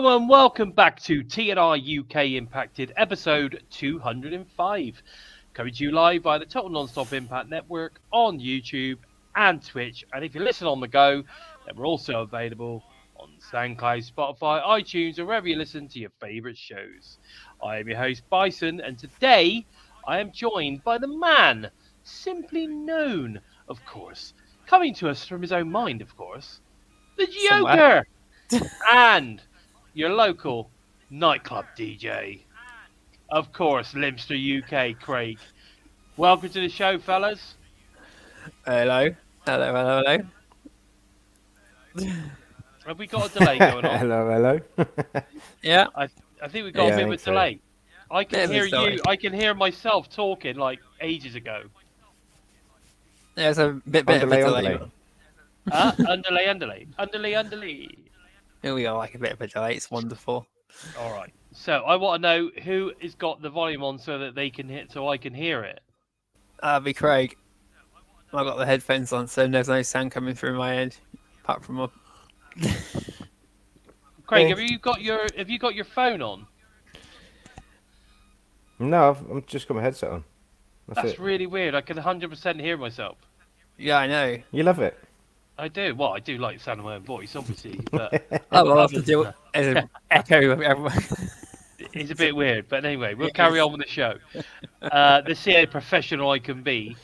Hello and welcome back to TNI-UK Impacted episode 205. Coming to you live by the Total Non-Stop Impact Network on YouTube and Twitch. And if you listen on the go, then we're also available on SoundCloud, Spotify, iTunes, or wherever you listen to your favourite shows. I am your host, Bison, and today I am joined by the man simply known, of course, coming to us from his own mind, of course, the Joeker, and your local nightclub DJ, of course, LimpstarUK, Craig. Welcome to the show, fellas. Hello. Hello. Have we got a delay going on? Hello. Yeah. I think we got a bit of a delay. I can hear delay. you. I can hear myself talking like ages ago. There's a bit of a delay. Underlay. Here we go, like a bit of a delay. It's wonderful. All right. So I want to know who has got the volume on so that they can hit, so I can hear it. That'll be Craig. I've got the headphones on, so there's no sound coming through my head, apart from a... Craig, have you got your phone on? No, I've just got my headset on. That's it. really weird. I can 100% hear myself. Yeah, I know. You love it. I do. Well, I do like the sound of my own voice, obviously. But I'll have to do it as an echo of everyone. It's a bit weird. But anyway, we'll carry on with the show. This is how professional I can be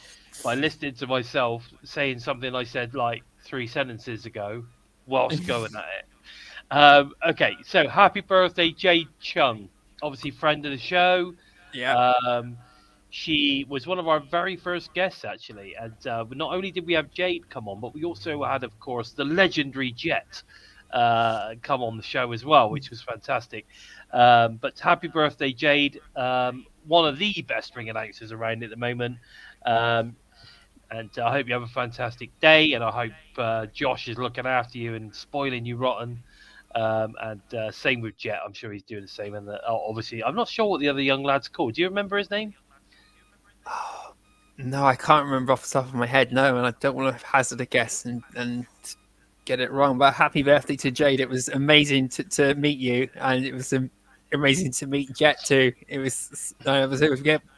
by listening to myself saying something I said like 3 sentences ago whilst going at it. Okay, so happy birthday, Jade Chung. Obviously, friend of the show. Yeah. She was one of our very first guests, actually. And not only did we have Jade come on, but we also had, of course, the legendary Jet come on the show as well, which was fantastic. But happy birthday, Jade. One of the best ring announcers around at the moment. And I hope you have a fantastic day. And I hope Josh is looking after you and spoiling you rotten. And same with Jet. I'm sure he's doing the same. And obviously, I'm not sure what the other young lad's called. Do you remember his name? No, I can't remember off the top of my head, no, and I don't want to hazard a guess and get it wrong. But happy birthday to Jade. It was amazing to meet you, and it was amazing to meet Jet too.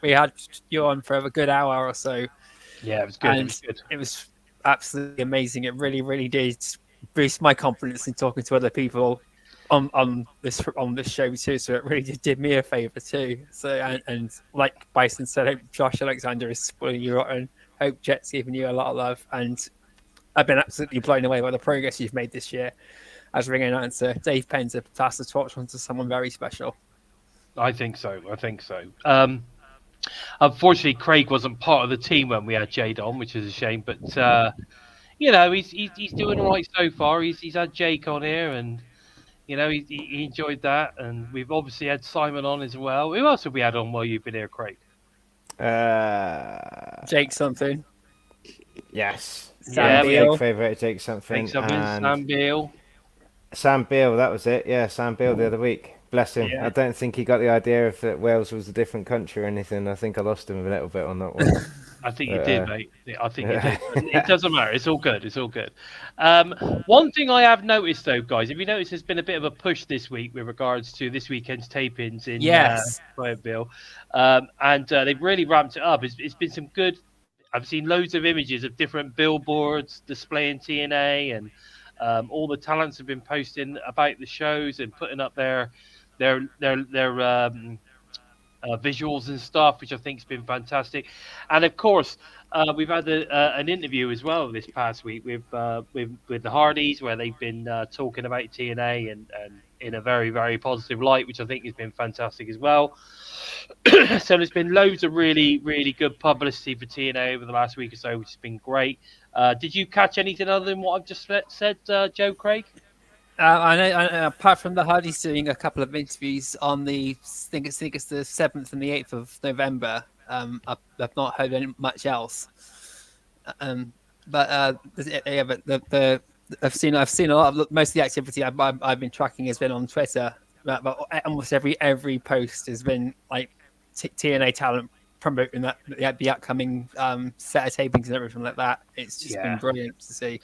We had you on for a good hour or so. Yeah, it was good. And it was absolutely amazing. It really, really did boost my confidence in talking to other people on this show too. So it really did me a favour too. So and like Bison said, I hope Josh Alexander is spoiling you rotten. Hope Jet's giving you a lot of love, and I've been absolutely blown away by the progress you've made this year as ring announcer. Dave Penn's to pass the torch on to someone very special. I think so. Unfortunately, Craig wasn't part of the team when we had Jade on, which is a shame. But he's doing all right so far. He's had Jake on here, and he enjoyed that. And we've obviously had Simon on as well. Who else have we had on while you've been here, Craig? Jake something. Yes. Sam Beale. Big favourite, Jake something. Sam Beale. Sam Beale, that was it. Yeah, Sam Beale the other week. Bless him. Yeah. I don't think he got the idea of that Wales was a different country or anything. I think I lost him a little bit on that one. I think you did, mate. I think you did. It doesn't matter. It's all good. One thing I have noticed, though, guys, have you noticed there's been a bit of a push this week with regards to this weekend's tapings in Bill, and they've really ramped it up. It's been some good. I've seen loads of images of different billboards displaying TNA, and all the talents have been posting about the shows and putting up their visuals and stuff, which I think has been fantastic. And of course, we've had an interview as well this past week with the Hardys, where they've been talking about TNA and in a very, very positive light, which I think has been fantastic as well. So there's been loads of really, really good publicity for TNA over the last week or so, which has been great. Did you catch anything other than what I've just said, Joe Craig? I know. Apart from the Hardys doing a couple of interviews on I think it's the 7th and the 8th of November. I've not heard much else. But I've seen a lot of most of the activity I've been tracking has been on Twitter. But almost every post has been like TNA talent promoting the upcoming set of tapings and everything like that. It's just been brilliant to see.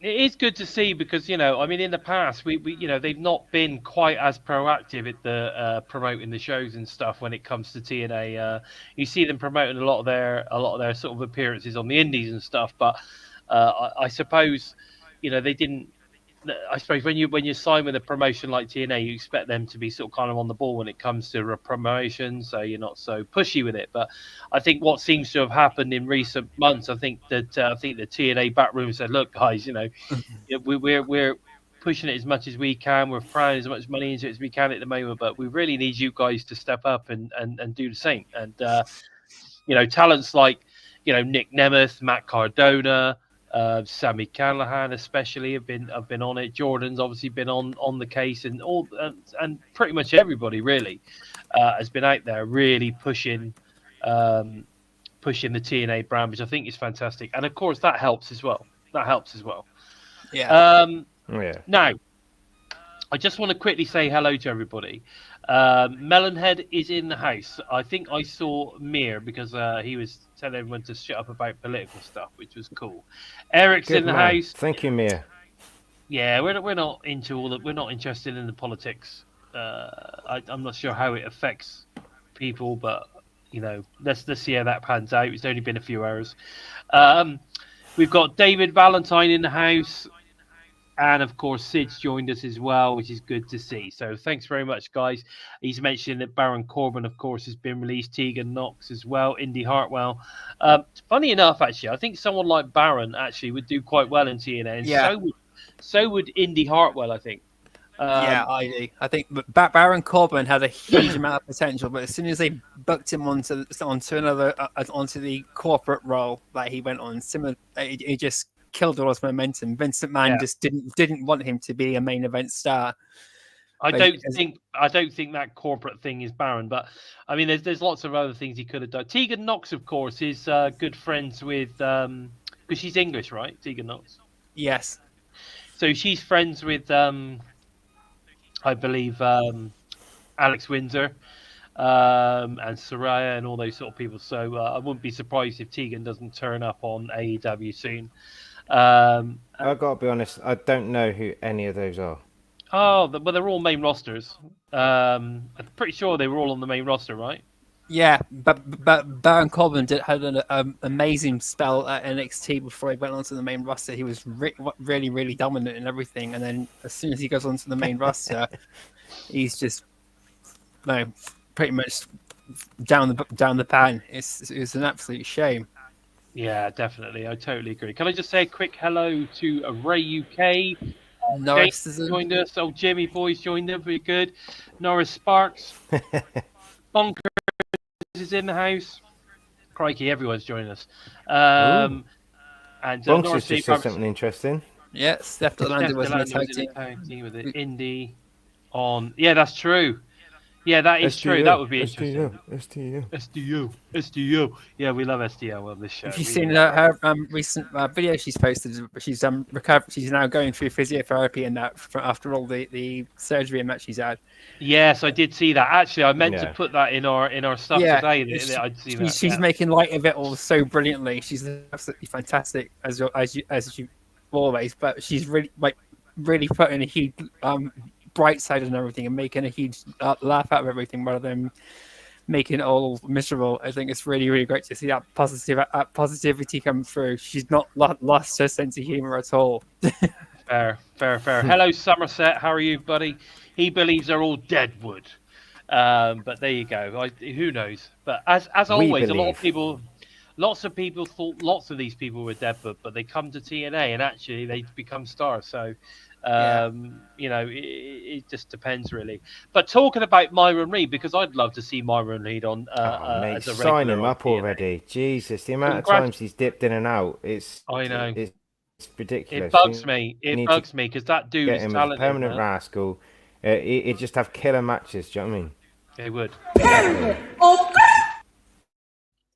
It is good to see because I mean, in the past, we they've not been quite as proactive at the promoting the shows and stuff when it comes to TNA. You see them promoting a lot of their sort of appearances on the indies and stuff, but I suppose they didn't. I suppose when you sign with a promotion like TNA, you expect them to be sort of kind of on the ball when it comes to a promotion, so you're not so pushy with it. But I think what seems to have happened in recent months, I think the TNA backroom said, "Look, guys, we're pushing it as much as we can. We're throwing as much money into it as we can at the moment, but we really need you guys to step up and do the same." And talents like Nic Nemeth, Matt Cardona. Sammy Callahan especially have been on it. Jordan's obviously been on the case, and and pretty much everybody really has been out there really pushing the TNA brand, which I think is fantastic. And of course that helps as well. Yeah. Yeah. Now, I just want to quickly say hello to everybody. Melonhead is in the house. I think I saw Mir because he was telling everyone to shut up about political stuff, which was cool. Eric's Good in the man. house. Thank you, Mia. Yeah, we're not into all that. We're not interested in the politics. I'm not sure how it affects people, but let's see how that pans out. It's only been a few hours. We've got David Valentine in the house. And of course, Sid's joined us as well, which is good to see. So thanks very much, guys. He's mentioned that Baron Corbin, of course, has been released. Tegan Knox as well. Indy Hartwell. Funny enough, actually, I think someone like Baron actually would do quite well in TNA, and Yeah. so would Indy Hartwell, I think. Yeah, I do. I think Baron Corbin had a huge amount of potential, but as soon as they booked him onto the corporate role that he went on, he just killed all his momentum. Vince McMahon just didn't want him to be a main event star. I don't think that corporate thing is Baron, but I mean, there's lots of other things he could have done. Tegan Knox, of course, is good friends with because she's English, right? Tegan Knox. Yes. So she's friends with I believe Alex Windsor and Soraya and all those sort of people. So I wouldn't be surprised if Tegan doesn't turn up on AEW soon. I've got to be honest, I don't know who any of those are. Oh, but they're all main rosters. I'm pretty sure they were all on the main roster, right? Yeah, but Baron Corbin had an amazing spell at NXT before he went onto the main roster. He was really, really dominant in everything, and then as soon as he goes onto the main roster, he's just pretty much down the pan. It's an absolute shame. Yeah, definitely. I totally agree. Can I just say a quick hello to Ray UK? Norris James joined us. Oh, Jimmy Boy's joined us. Very good. Norris Sparks. Bonkers is in the house. Crikey, everyone's joining us. And Bonkers just said something interesting. Yeah, Steph Delander was in the tag team with the Indy on. Yeah, that's true. Yeah, that is true. That would be interesting. SDU. Yeah, we love SDU on this show. Have you seen her recent video she's posted? She's recovered. She's now going through physiotherapy and that after all the surgery and that she's had. Yes, I did see that. Actually, I meant to put that in our stuff today. I'd see that. She's making light of it all so brilliantly. She's absolutely fantastic as you always. But she's really putting a huge bright side and everything and making a huge laugh out of everything rather than making it all miserable. I think it's really, really great to see that positivity come through. She's not lost her sense of humor at all. Fair. Hello, Somerset. How are you, buddy? He believes they're all deadwood. But there you go. Who knows? But as always, lots of people thought lots of these people were deadwood, but they come to TNA and actually they become stars. So it just depends really. But talking about Myron Reed, because I'd love to see Myron Reed on as a regular. Sign him up already. Jesus, the amount of times he's dipped in and out, it's ridiculous. It bugs me because that dude is talented. Permanent Rascal. He'd just have killer matches. Do you know what I mean? They would.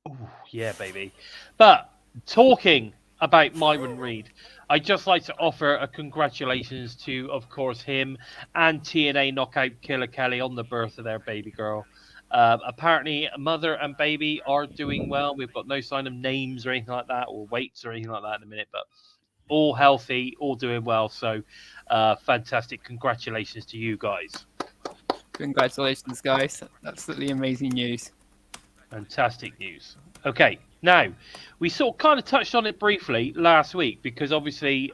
Ooh, yeah, baby. But talking about Myron Reed, I'd just like to offer a congratulations to, of course, him and TNA Knockout Killer Kelly on the birth of their baby girl. Apparently, mother and baby are doing well. We've got no sign of names or anything like that, or weights or anything like that in a minute. But all healthy, all doing well. So, fantastic! Congratulations to you guys. Congratulations, guys. Absolutely amazing news. Fantastic news. Okay, now we sort of kind of touched on it briefly last week because obviously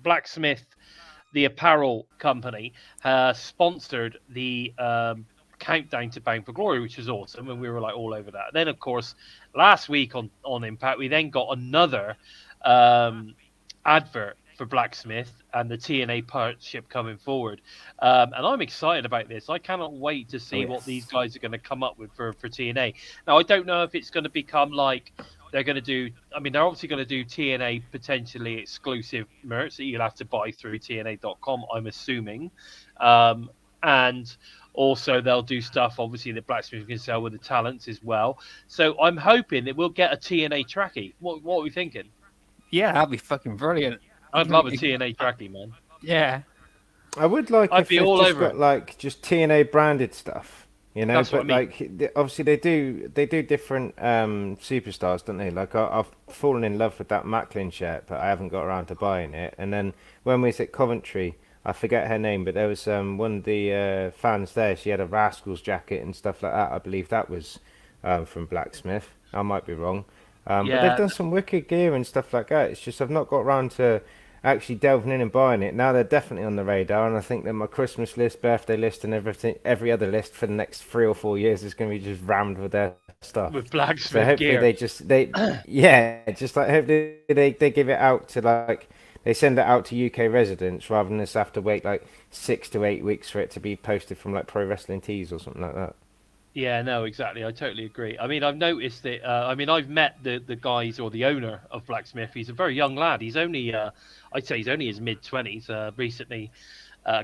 Blacksmith, the apparel company, sponsored the countdown to Bound for Glory, which was awesome, and we were like all over that. Then, of course, last week on Impact, we then got another advert for Blacksmith and the TNA partnership coming forward, and I'm excited about this. I cannot wait to see what these guys are going to come up with for TNA. Now, I don't know if it's going to become like they're going to do. I mean, they're obviously going to do TNA potentially exclusive merch that you'll have to buy through TNA.com. I'm assuming, and also they'll do stuff obviously that Blacksmith can sell with the talents as well. So I'm hoping that we'll get a TNA trackie. What are we thinking? Yeah, that'd be fucking brilliant. I'd love a TNA trackie, man. Yeah. I would like I'd if be they've all just over got it. like just TNA branded stuff, you know. That's what But I mean. like obviously they do different superstars, don't they? Like I've fallen in love with that Macklin shirt, but I haven't got around to buying it. And then when we was at Coventry, I forget her name, but there was one of the fans there. She had a Rascalz jacket and stuff like that. I believe that was from Blacksmith. I might be wrong. But they've Yeah, done some wicked gear and stuff like that. It's just I've not got around to actually delving in and buying it. Now they're definitely on the radar, and I think that my Christmas list, birthday list, and everything, every other list for the next 3 or 4 years is going to be just rammed with their stuff. with So Blacksmith hopefully gear. yeah, just like hopefully they give it out to like they send it out to UK residents rather than just have to wait like 6 to 8 weeks for it to be posted from like Pro Wrestling Tees or something like that. Yeah, no, exactly. I totally agree. I mean, I've noticed that. I mean, I've met the guys or the owner of Blacksmith. He's a very young lad. He's only, I'd say, he's only his mid-20s. Recently,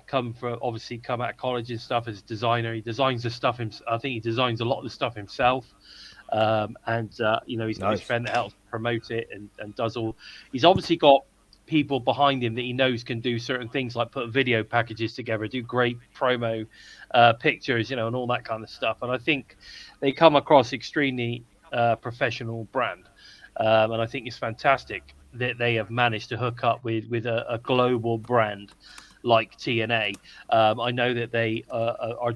come out of college and stuff as a designer. He designs the stuff. I think he designs a lot of the stuff himself. And he's got his Nice. friend that helps promote it and does all. He's obviously got people behind him that he knows can do certain things like put video packages together, do great promo pictures, and all that kind of stuff. And I think they come across extremely professional brand, and I think it's fantastic that they have managed to hook up with a global brand like TNA. I know that they are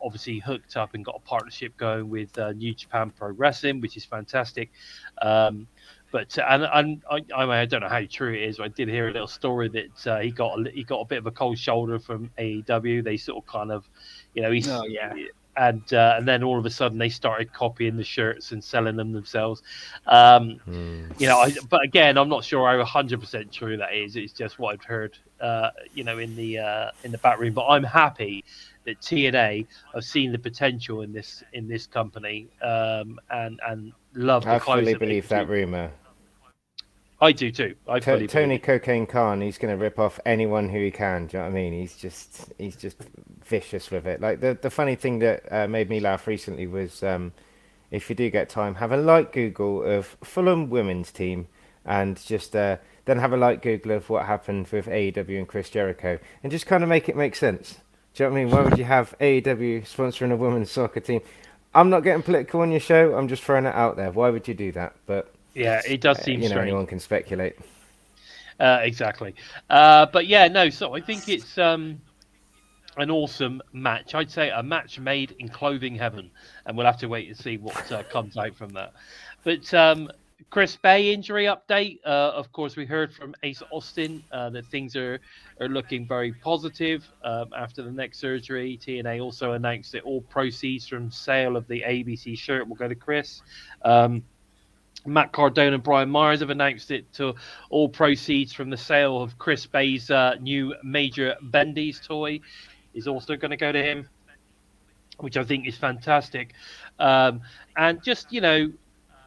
obviously hooked up and got a partnership going with New Japan Pro Wrestling, which is fantastic. But I don't know how true it is. But I did hear a little story that he got a bit of a cold shoulder from AEW. They sort of kind of, he's Oh, yeah. and then all of a sudden they started copying the shirts and selling them themselves. But again, I'm not sure how 100% true that is. It's just what I've heard, in the back room. But I'm happy that TNA have seen the potential in this company, and love the I clothes. fully that they believe that produce. rumor. I do too. I fully Tony believe it. Cocaine Khan, he's going to rip off anyone who he can. Do you know what I mean? He's just vicious with it. Like the funny thing that made me laugh recently was, if you do get time, have a light Google of Fulham women's team, and just then have a light Google of what happened with AEW and Chris Jericho, and just kind of make it make sense. Do you know what I mean? Why would you have AEW sponsoring a women's soccer team? I'm not getting political on your show. I'm just throwing it out there. Why would you do that? But Yeah, it does seem strange. anyone can speculate. Exactly. But yeah, no. So I think it's an awesome match. I'd say a match made in clothing heaven, and we'll have to wait and see what comes out from that. But Chris Bay injury update. Of course, we heard from Ace Austin that things are looking very positive after the neck surgery. TNA also announced that all proceeds from sale of the ABC shirt will go to Chris. Matt Cardone and Brian Myers have announced it to all proceeds from the sale of Chris Bay's new Major Bendy's toy is also going to go to him, which I think is fantastic. And just,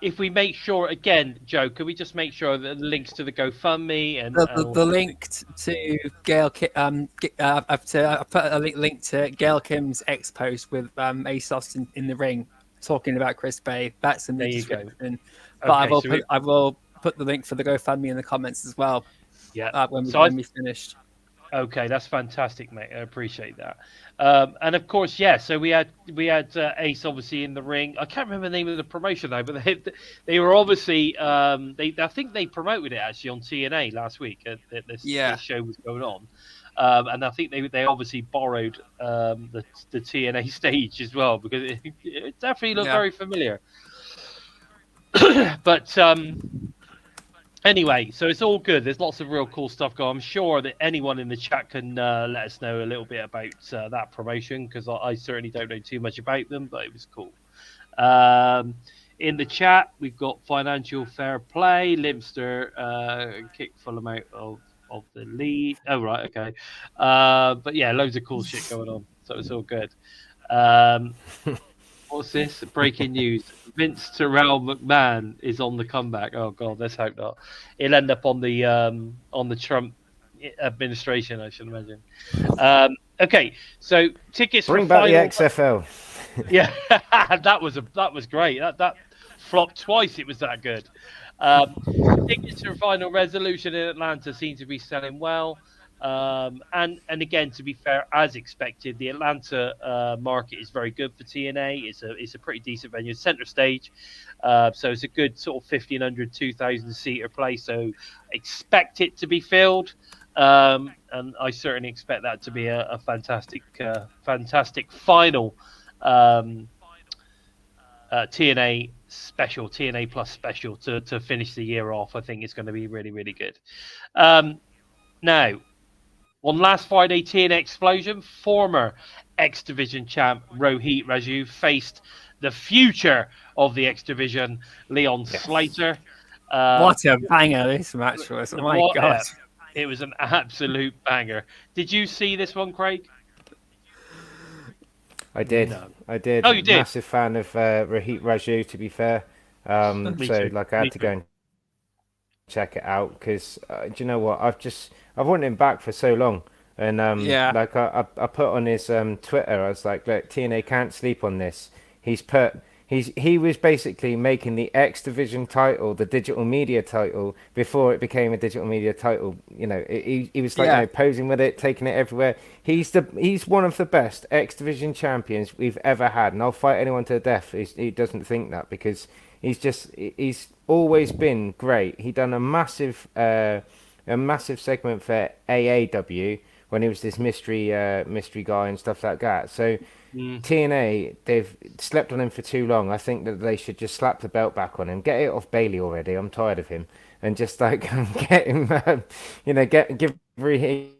if we make sure, again, Joe, can we just make sure that the links to the GoFundMe and The link to Gail, I put a link to Gail Kim's X post with Ace Austin in the ring talking about Chris Bay. That's in the There you go. description. But Okay, I will put the link for the GoFundMe in the comments as well. yeah. When So we finished. Okay, that's fantastic, mate. I appreciate that. And of course, yeah. So we had Ace obviously in the ring. I can't remember the name of the promotion though, but they were obviously I think they promoted it actually on TNA last week. This show was going on, and I think they obviously borrowed the TNA stage as well because it definitely looked very familiar. But anyway, so it's all good. There's lots of real cool stuff going. I'm sure that anyone in the chat can let us know a little bit about that promotion because I certainly don't know too much about them, but it was cool. In the chat, we've got Financial Fair Play, Limpster, kick full amount of the lead. Oh, right, okay. But yeah, loads of cool shit going on, so it's all good. What's this? Breaking news. Vince Terrell McMahon is on the comeback. Oh God, let's hope not. He'll end up on the Trump administration, I should imagine. Okay, so tickets bring for back final... the XFL. Yeah, that was great. That flopped twice. It was that good. Tickets for Final Resolution in Atlanta seem to be selling well. And again, to be fair, as expected, the Atlanta market is very good for TNA. It's a pretty decent venue, center stage, so it's a good sort of 1,500, 2,000 seater place. So expect it to be filled, and I certainly expect that to be a fantastic final TNA special, TNA Plus special to finish the year off. I think it's going to be really, really good. Now. On last Friday, TNA Xplosion, former X Division champ Rohit Raju faced the future of the X Division, Leon Slater. What a banger this match was! Oh my God, it was an absolute banger. Did you see this one, Craig? I did. No. I did. Oh, you did. Massive fan of Rohit Raju, to be fair. I had to go and check it out because do you know what? I've wanted him back for so long, and I put on his Twitter. I was like, look, TNA can't sleep on this. He was basically making the X Division title the digital media title before it became a digital media title. You know, he was like posing with it, taking it everywhere. He's one of the best X Division champions we've ever had, and I'll fight anyone to the death. He doesn't think that because he's always been great. He done a massive segment for AAW when he was this mystery guy and stuff like that. So TNA, they've slept on him for too long. I think that they should just slap the belt back on him, get it off Bailey already. I'm tired of him, and just like get him, give Reheat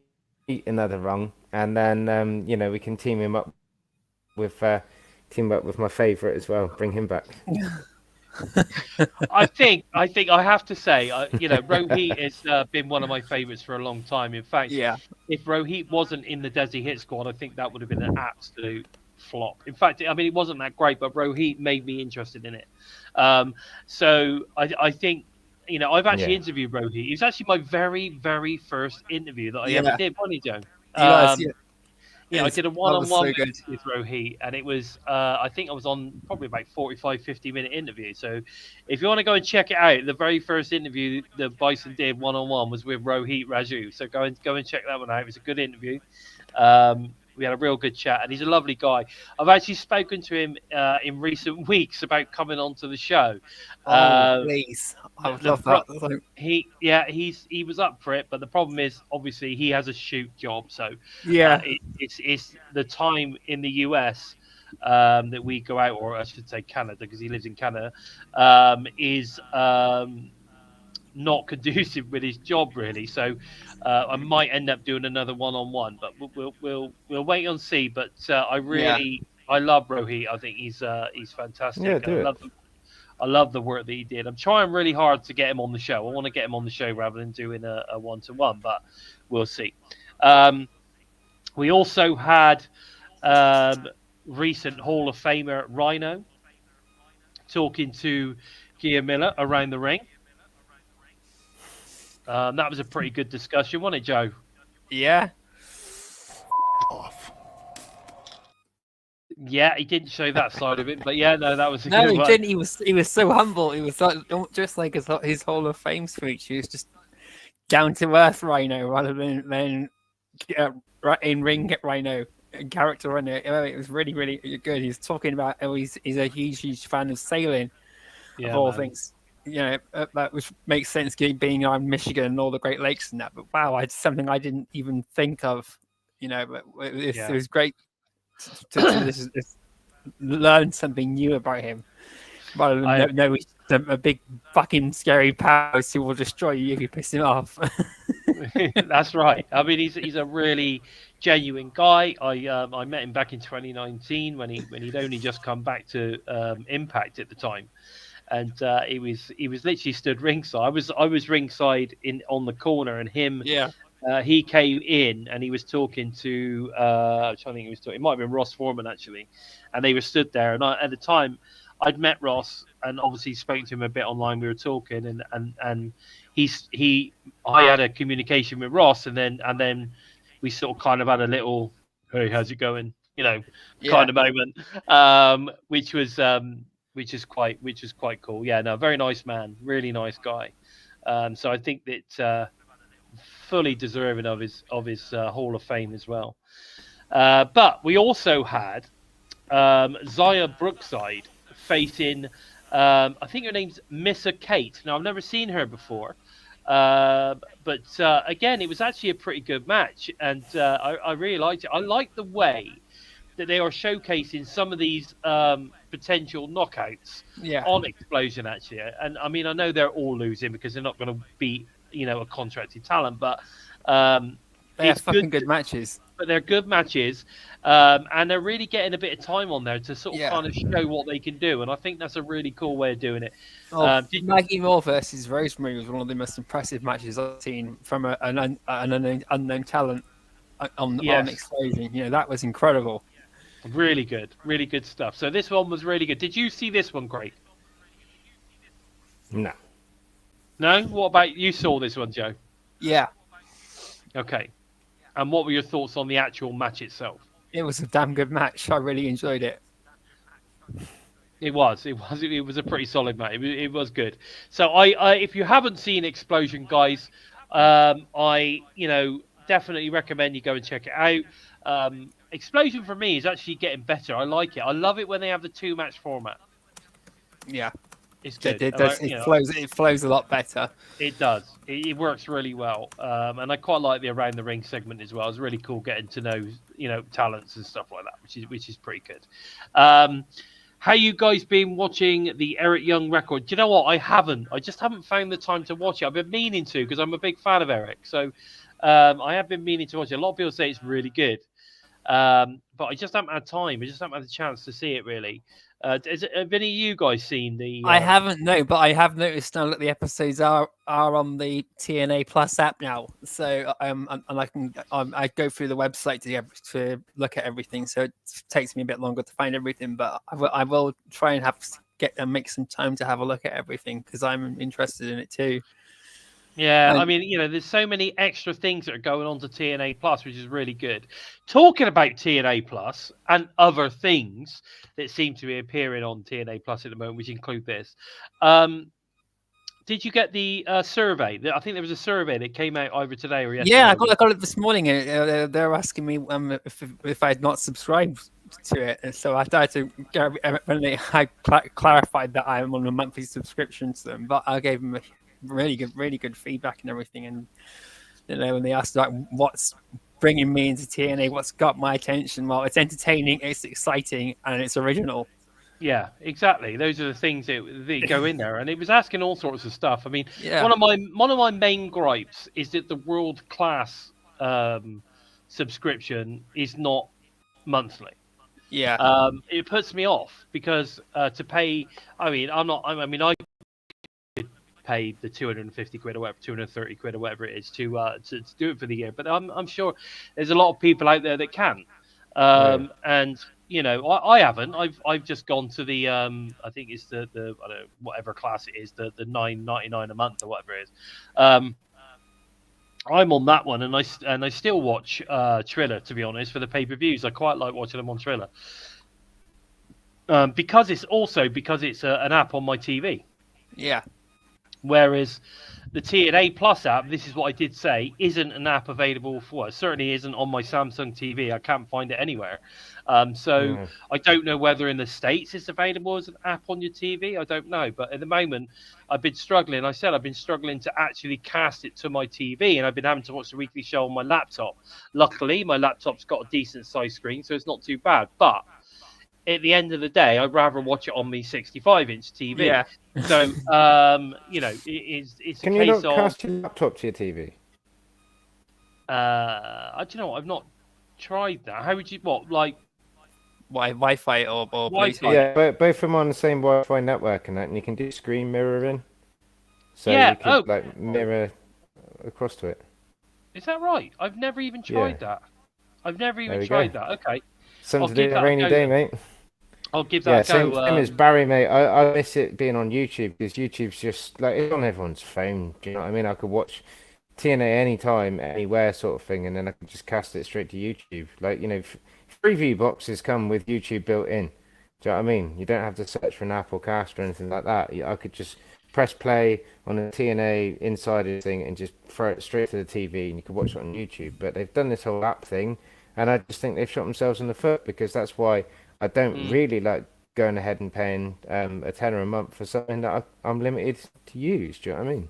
another rung, and then we can team him up with my favourite as well. Bring him back. I think I have to say, Rohit has been one of my favourites for a long time. In fact, if Rohit wasn't in the Desi Hit Squad, I think that would have been an absolute flop. In fact, I mean, it wasn't that great, but Rohit made me interested in it. So I think, I've actually interviewed Rohit. It was actually my very, very first interview that I ever did, wasn't he, Joe? I did a one-on-one with Rohit, and it was, I think I was on probably about 45, 50-minute interview. So if you want to go and check it out, the very first interview that Bison did one-on-one was with Rohit Raju. So go and check that one out. It was a good interview. We had a real good chat, and he's a lovely guy. I've actually spoken to him in recent weeks about coming onto the show. Please. I would love that. He was up for it, but the problem is, obviously, he has a shoot job. So it's the time in the US that we go out, or I should say Canada, because he lives in Canada, is not conducive with his job really. So I might end up doing another one-on-one, but we'll wait and see. But I love Rohit. I think he's fantastic. Yeah, I love the work that he did. I'm trying really hard to get him on the show. I want to get him on the show rather than doing a one-to-one, but we'll see. We also had recent Hall of Famer Rhino talking to Gia Miller around the ring. That was a pretty good discussion, wasn't it, Joe? Yeah. Yeah, he didn't show that side of it, but yeah, no, that was a good one. No, he didn't. He was so humble. He was just like his Hall of Fame speech. He was just down to earth Rhino rather than in ring Rhino character on it. It was really, really good. He's talking about how he's a huge fan of sailing, of all things. That which makes sense being on Michigan and all the Great Lakes and that. But wow, it's something I didn't even think of. But it was great to learn something new about him. Rather than know he's a big fucking scary power who will destroy you if you piss him off. That's right. I mean, he's a really genuine guy. I met him back in 2019 when he'd only just come back to Impact at the time, and he was literally stood ringside. I was ringside on the corner, and him. Yeah. He came in and he was talking to. I'm trying to think. It might have been Ross Foreman actually, and they were stood there. And at the time, I'd met Ross and obviously spoke to him a bit online. We were talking, and I had a communication with Ross, and then we sort of kind of had a little, hey, how's it going? Kind of moment, which is quite cool. Yeah, no, very nice man, really nice guy. So I think that fully deserving of his Hall of Fame as well. But we also had Zaya Brookside facing, I think her name's Missa Kate. Now, I've never seen her before, but again, it was actually a pretty good match, and I really liked it. I like the way that they are showcasing some of these potential knockouts on Xplosion, actually. And I mean, I know they're all losing because they're not going to beat, a contracted talent, but they have fucking good matches. But they're good matches, and they're really getting a bit of time on there to sort of kind of show what they can do, and I think that's a really cool way of doing it. Maggie Moore versus Rosemary was one of the most impressive matches I've seen from an unknown talent on Xplosion. That was incredible. Really good stuff. So this one was really good. Did you see this one, Craig? No. No? What about you? Saw this one, Joe? Yeah. Okay. And what were your thoughts on the actual match itself? It was a damn good match. I really enjoyed it. It was a pretty solid match. It was good. So I if you haven't seen Xplosion, guys, I definitely recommend you go and check it out. Xplosion for me is actually getting better. I like it. I love it when they have the 2-match format. Yeah. It's good. It flows a lot better. It does. It works really well, and I quite like the around the ring segment as well. It's really cool getting to know, talents and stuff like that, which is pretty good. How you guys been watching the Eric Young record? Do you know what? I haven't. I just haven't found the time to watch it. I've been meaning to because I'm a big fan of Eric. So I have been meaning to watch it. A lot of people say it's really good, but I just haven't had time. I just haven't had the chance to see it really. Have any of you guys seen the? I haven't, no, but I have noticed now that the episodes are on the TNA Plus app now. So and I go through the website to look at everything. So it takes me a bit longer to find everything, but I will try and make some time to have a look at everything because I'm interested in it too. Yeah, I mean, there's so many extra things that are going on to TNA Plus, which is really good. Talking about TNA Plus and other things that seem to be appearing on TNA Plus at the moment, which include this. Did you get the survey? I think there was a survey that came out either today or yesterday. Yeah, I got it this morning. They're asking me if I had not subscribed to it, and so I had to I clarified that I'm on a monthly subscription to them, but I gave them a really good feedback and everything. And when they asked about what's bringing me into TNA, what's got my attention, well, it's entertaining, it's exciting, and it's original. Yeah, exactly. Those are the things that go in there, and it was asking all sorts of stuff. I mean, one of my main gripes is that the world class subscription is not monthly. Yeah, it puts me off because to pay. I I paid the 250 quid or whatever, 230 quid or whatever it is to do it for the year. But I'm sure there's a lot of people out there that can. And I haven't. I've just gone to the I think it's the I don't know, whatever class it is, the $9.99 a month or whatever it is. I'm on that one, and I still watch Triller, to be honest, for the pay-per-views. I quite like watching them on Triller. Because it's an app on my TV. Yeah. Whereas the TNA Plus app, this is what I did say, isn't an app available for. Well, it certainly isn't on my Samsung TV. I can't find it anywhere. So I don't know whether in the States it's available as an app on your TV. I don't know. But at the moment, I've been struggling. I said I've been struggling to actually cast it to my TV, and I've been having to watch the weekly show on my laptop. Luckily, my laptop's got a decent size screen, so it's not too bad. But at the end of the day, I'd rather watch it on my 65-inch TV. Yeah. So, it's Can a you case not of... cast your laptop to your TV? I don't know. I've not tried that. How would you... What, like... Wi-Fi or Wi-Fi? Bluetooth? Yeah, both of them on the same Wi-Fi network and that, and you can do screen mirroring. So Yeah, you could mirror across to it. Is that right? I've never even tried that. I've never There even we tried go. that. Okay. Something I'll to do give on a that a rainy go day, then. mate. I'll give Yeah, that a go. same as Barry, mate. I miss it being on YouTube because YouTube's just like it's on everyone's phone. Do you know what I mean? I could watch TNA anytime, anywhere, sort of thing, and then I could just cast it straight to YouTube. Like preview boxes come with YouTube built in. Do you know what I mean? You don't have to search for an Apple Cast or anything like that. I could just press play on a TNA Insider thing and just throw it straight to the TV, and you could watch it on YouTube. But they've done this whole app thing, and I just think they've shot themselves in the foot because that's why I don't really like going ahead and paying a tenner a month for something that I'm limited to use. Do you know what I mean?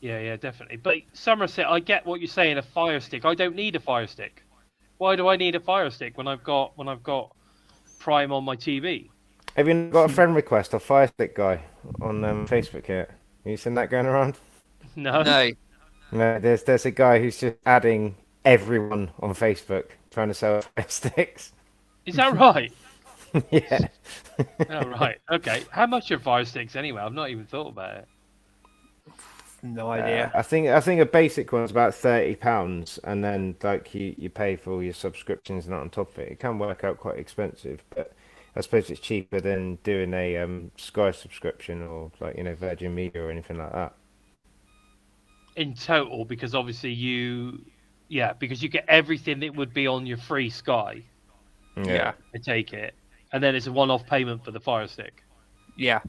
Yeah, definitely. But Somerset, I get what you're saying. A Fire Stick. I don't need a Fire Stick. Why do I need a Fire Stick when I've got Prime on my TV? Have you got a friend request of Fire Stick guy on Facebook yet? Have you seen that going around? No. No, there's a guy who's just adding everyone on Facebook trying to sell Fire Sticks. Is that right? Yeah. Oh, right. Okay. How much are Fire Sticks anyway? I've not even thought about it. No idea. I think a basic one's about £30, and then like you pay for all your subscriptions and that on top of it. It can work out quite expensive, but I suppose it's cheaper than doing a Sky subscription or like Virgin Media or anything like that. In total, because obviously because you get everything that would be on your free Sky. Yeah. I take it, and then it's a one-off payment for the Fire Stick. Yeah.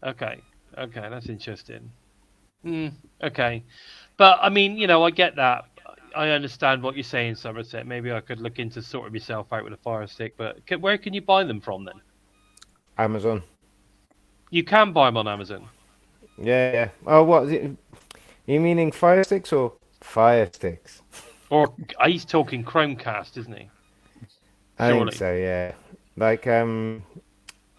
Okay, that's interesting. Okay, but I mean, I get that. I understand what you're saying, Somerset. Maybe I could look into sorting myself out with a Fire Stick, but where can you buy them from then? Amazon. You can buy them on Amazon. Yeah. Oh, what is it? You meaning Fire Sticks or Fire Sticks? Or he's talking Chromecast, isn't he? I Surely. think so, yeah. Like,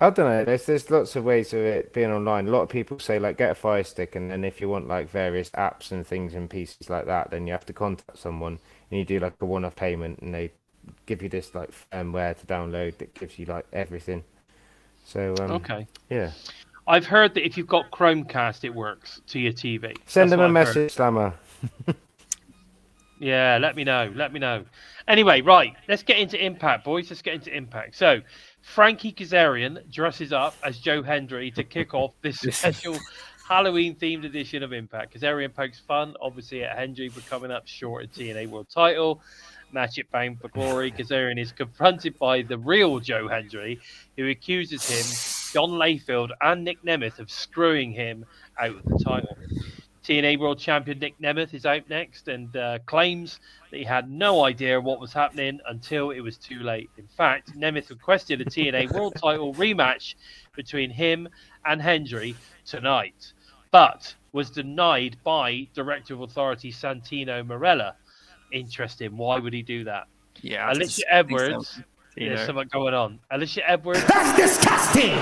I don't know. There's lots of ways of it being online. A lot of people say like get a Fire Stick, and then if you want like various apps and things and pieces like that, then you have to contact someone and you do like a one-off payment, and they give you this like firmware to download that gives you like everything. So okay. Yeah. I've heard that if you've got Chromecast, it works to your TV. Send them a message, Slammer. Yeah, let me know. Anyway, right, let's get into Impact, boys. Let's get into Impact. So, Frankie Kazarian dresses up as Joe Hendry to kick off this special Halloween-themed edition of Impact. Kazarian pokes fun, obviously, at Hendry for coming up short at TNA World Title. Match it bound for glory. Kazarian is confronted by the real Joe Hendry, who accuses him, John Layfield, and Nic Nemeth of screwing him out of the title. TNA World Champion Nic Nemeth is out next and claims that he had no idea what was happening until it was too late. In fact, Nemeth requested a TNA World Title rematch between him and Hendry tonight, but was denied by Director of Authority Santino Marella. Interesting. Why would he do that? Yeah. Alicia Edwards. There's something going on. Alicia Edwards. That's disgusting!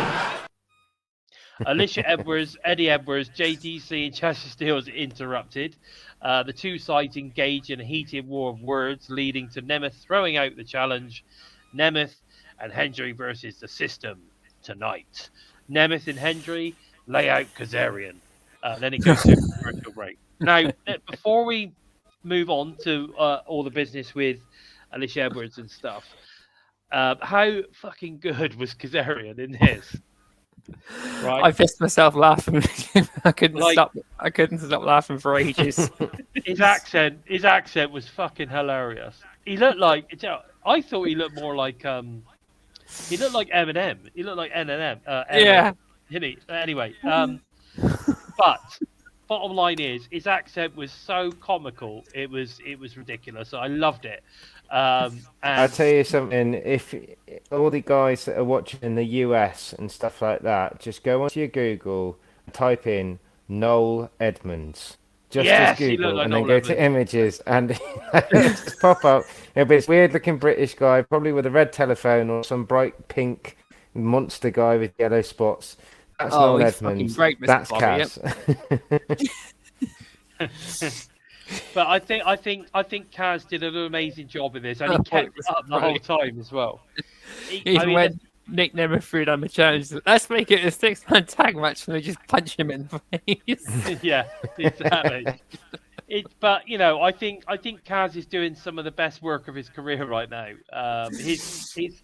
Alicia Edwards, Eddie Edwards, JDC, and Chester Steele interrupted. The two sides engage in a heated war of words, leading to Nemeth throwing out the challenge. Nemeth and Hendry versus the System tonight. Nemeth and Hendry lay out Kazarian. Then it goes to a commercial break. Now, before we move on to all the business with Alicia Edwards and stuff, how fucking good was Kazarian in this? Right. I pissed myself laughing. I couldn't stop laughing for ages. His accent was fucking hilarious. He looked like I thought he looked more like he looked like Eminem. He looked like Eminem. Yeah. Didn't he? Anyway, but bottom line is, his accent was so comical. It was ridiculous. I loved it. I'll And tell you something. If all the guys that are watching in the US and stuff like that, just go onto your Google and type in Noel Edmonds. Just yes, as he looked Google, like and then Noel go Edmonds. to images, and it'll just pop up. It'll be this weird-looking British guy, probably with a red telephone, or some bright pink monster guy with yellow spots. That's Noel he's fucking Edmonds. great, Mr. That's Bobby, Kaz. But I think Kaz did an amazing job in this, and he Oh, kept it it was up the whole brilliant. time as well. Even when Nic Nemeth threw down the challenge, let's make it a 6-man tag match, and they just punch him in the face. yeah, exactly. But I think Kaz is doing some of the best work of his career right now. His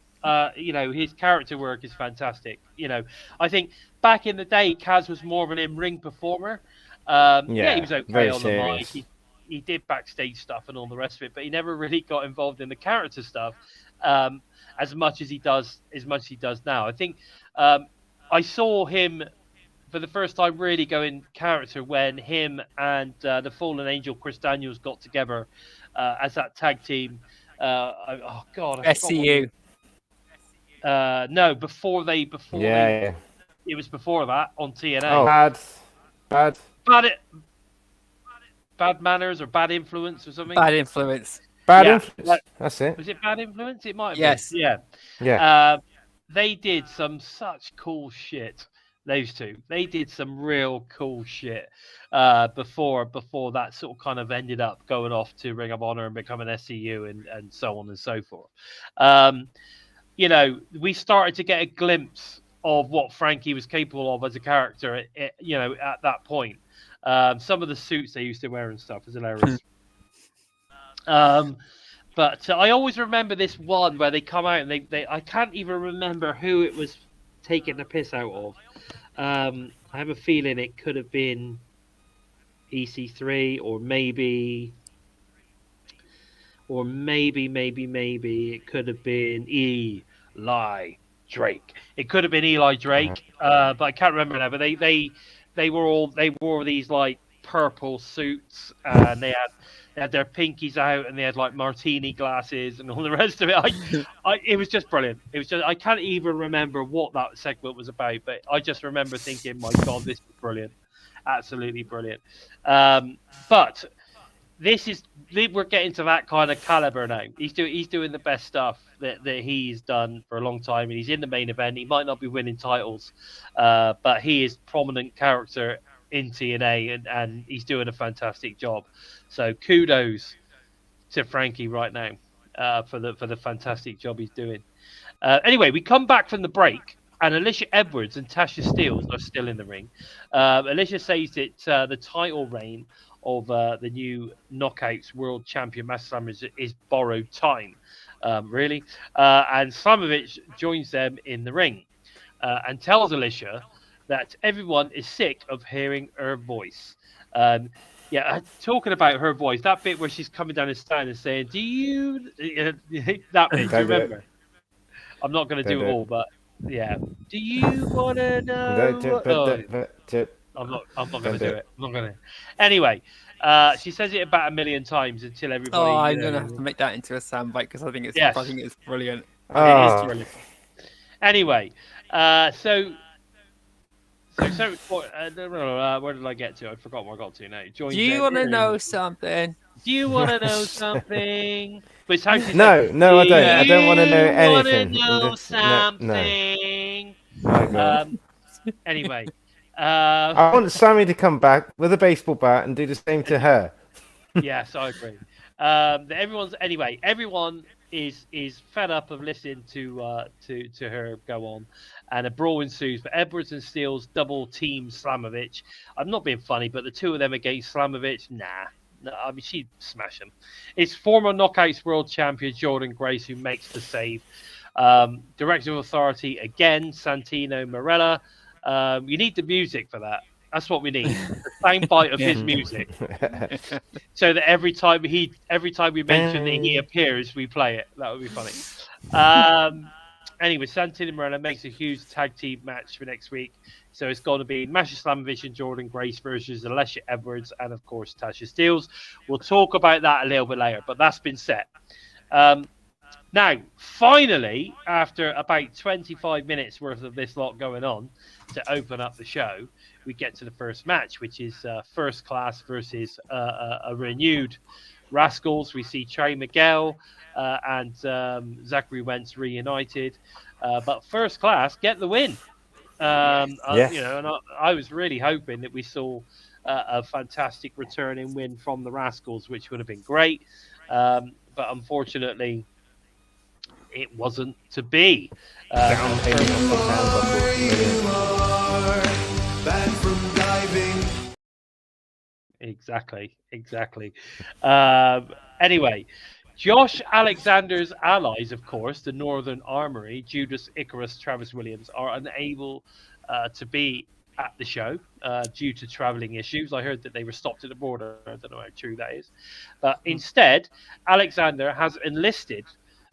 character work is fantastic. I think back in the day, Kaz was more of an in-ring performer. He was okay very on the mic. serious. He did backstage stuff and all the rest of it, but he never really got involved in the character stuff as much as he does now. I think I saw him for the first time really go in character when him and the Fallen Angel Chris Daniels got together as that tag team. I forgot SCU. no, before they Yeah. it was before that on TNA. Oh, Bad manners or bad influence or something. Bad influence. bad Yeah. influence. That's it. Was it bad influence? It might have Yes. been. Yeah. Yeah. They did such cool shit. Those two. They did some real cool shit before that sort of kind of ended up going off to Ring of Honor and becoming SCU and so on and so forth. We started to get a glimpse of what Frankie was capable of as a character at that point. Some of the suits they used to wear and stuff was hilarious. But I always remember this one where they come out and they I can't even remember who it was taking the piss out of. I have a feeling it could have been EC3 or maybe it could have been Eli Drake. It could have been Eli Drake, but I can't remember now. But they wore these like purple suits and they had their pinkies out and they had like martini glasses and all the rest of it. It was just brilliant. It was just I can't even remember what that segment was about, but I just remember thinking, my God, this is brilliant, absolutely brilliant. But we're getting to that kind of caliber now. He's doing the best stuff that he's done for a long time, and he's in the main event. He might not be winning titles, but he is prominent character in TNA, and he's doing a fantastic job. So kudos to Frankie right now for the fantastic job he's doing. Anyway, we come back from the break, and Alicia Edwards and Tasha Steelz are still in the ring. Alicia says that the title reign of the new Knockouts World Champion Master Slammers is borrowed time, really. And Slamovich joins them in the ring and tells Alicia that everyone is sick of hearing her voice. Talking about her voice, that bit where she's coming down the stand and saying, "Do you?" That bit, do you remember? I'm not going to do it all, but yeah. Do you want to know? I'm not going to do it. I'm not going to. Anyway, she says it about 1 million times until everybody. Oh, I'm going to have to make that into a soundbite because I think it's brilliant. It is brilliant. Anyway, so where did I get to? I forgot where I got to now. Do you want to know something? Do you want to know something? But it's how she No, said, I don't. I don't want to know Do anything. you want to know something? No. Anyway. I want Sammy to come back with a baseball bat and do the same to her. Yes, I agree. Everyone is fed up of listening to her go on, and a brawl ensues. But Edwards and Steelz double team Slamovich. I'm not being funny, but the two of them against Slamovich, nah. No, I mean, she'd smash him. It's former Knockouts World Champion Jordan Grace who makes the save. Director of Authority again, Santino Marella. You need the music for that. That's what we need. The soundbite of his music, so that every time we mention that he appears, we play it. That would be funny. Anyway, Santana Morella makes a huge tag team match for next week. So it's going to be Masha Slamovich and Jordan Grace versus Alessia Edwards and, of course, Tasha Steelz. We'll talk about that a little bit later, but that's been set. Now, finally, after about 25 minutes worth of this lot going on to open up the show, we get to the first match, which is First Class versus a renewed Rascalz. We see Trey Miguel and Zachary Wentz reunited. But First Class get the win. Yes. You know, and I was really hoping that we saw a fantastic returning win from the Rascalz, which would have been great. But unfortunately, it wasn't to be. Down payment of the Back from diving. Exactly. Anyway, Josh Alexander's allies, of course, the Northern Armory, Judas Icarus, Travis Williams, are unable to be at the show due to traveling issues. I heard that they were stopped at the border. I don't know how true that is. But instead, Alexander has enlisted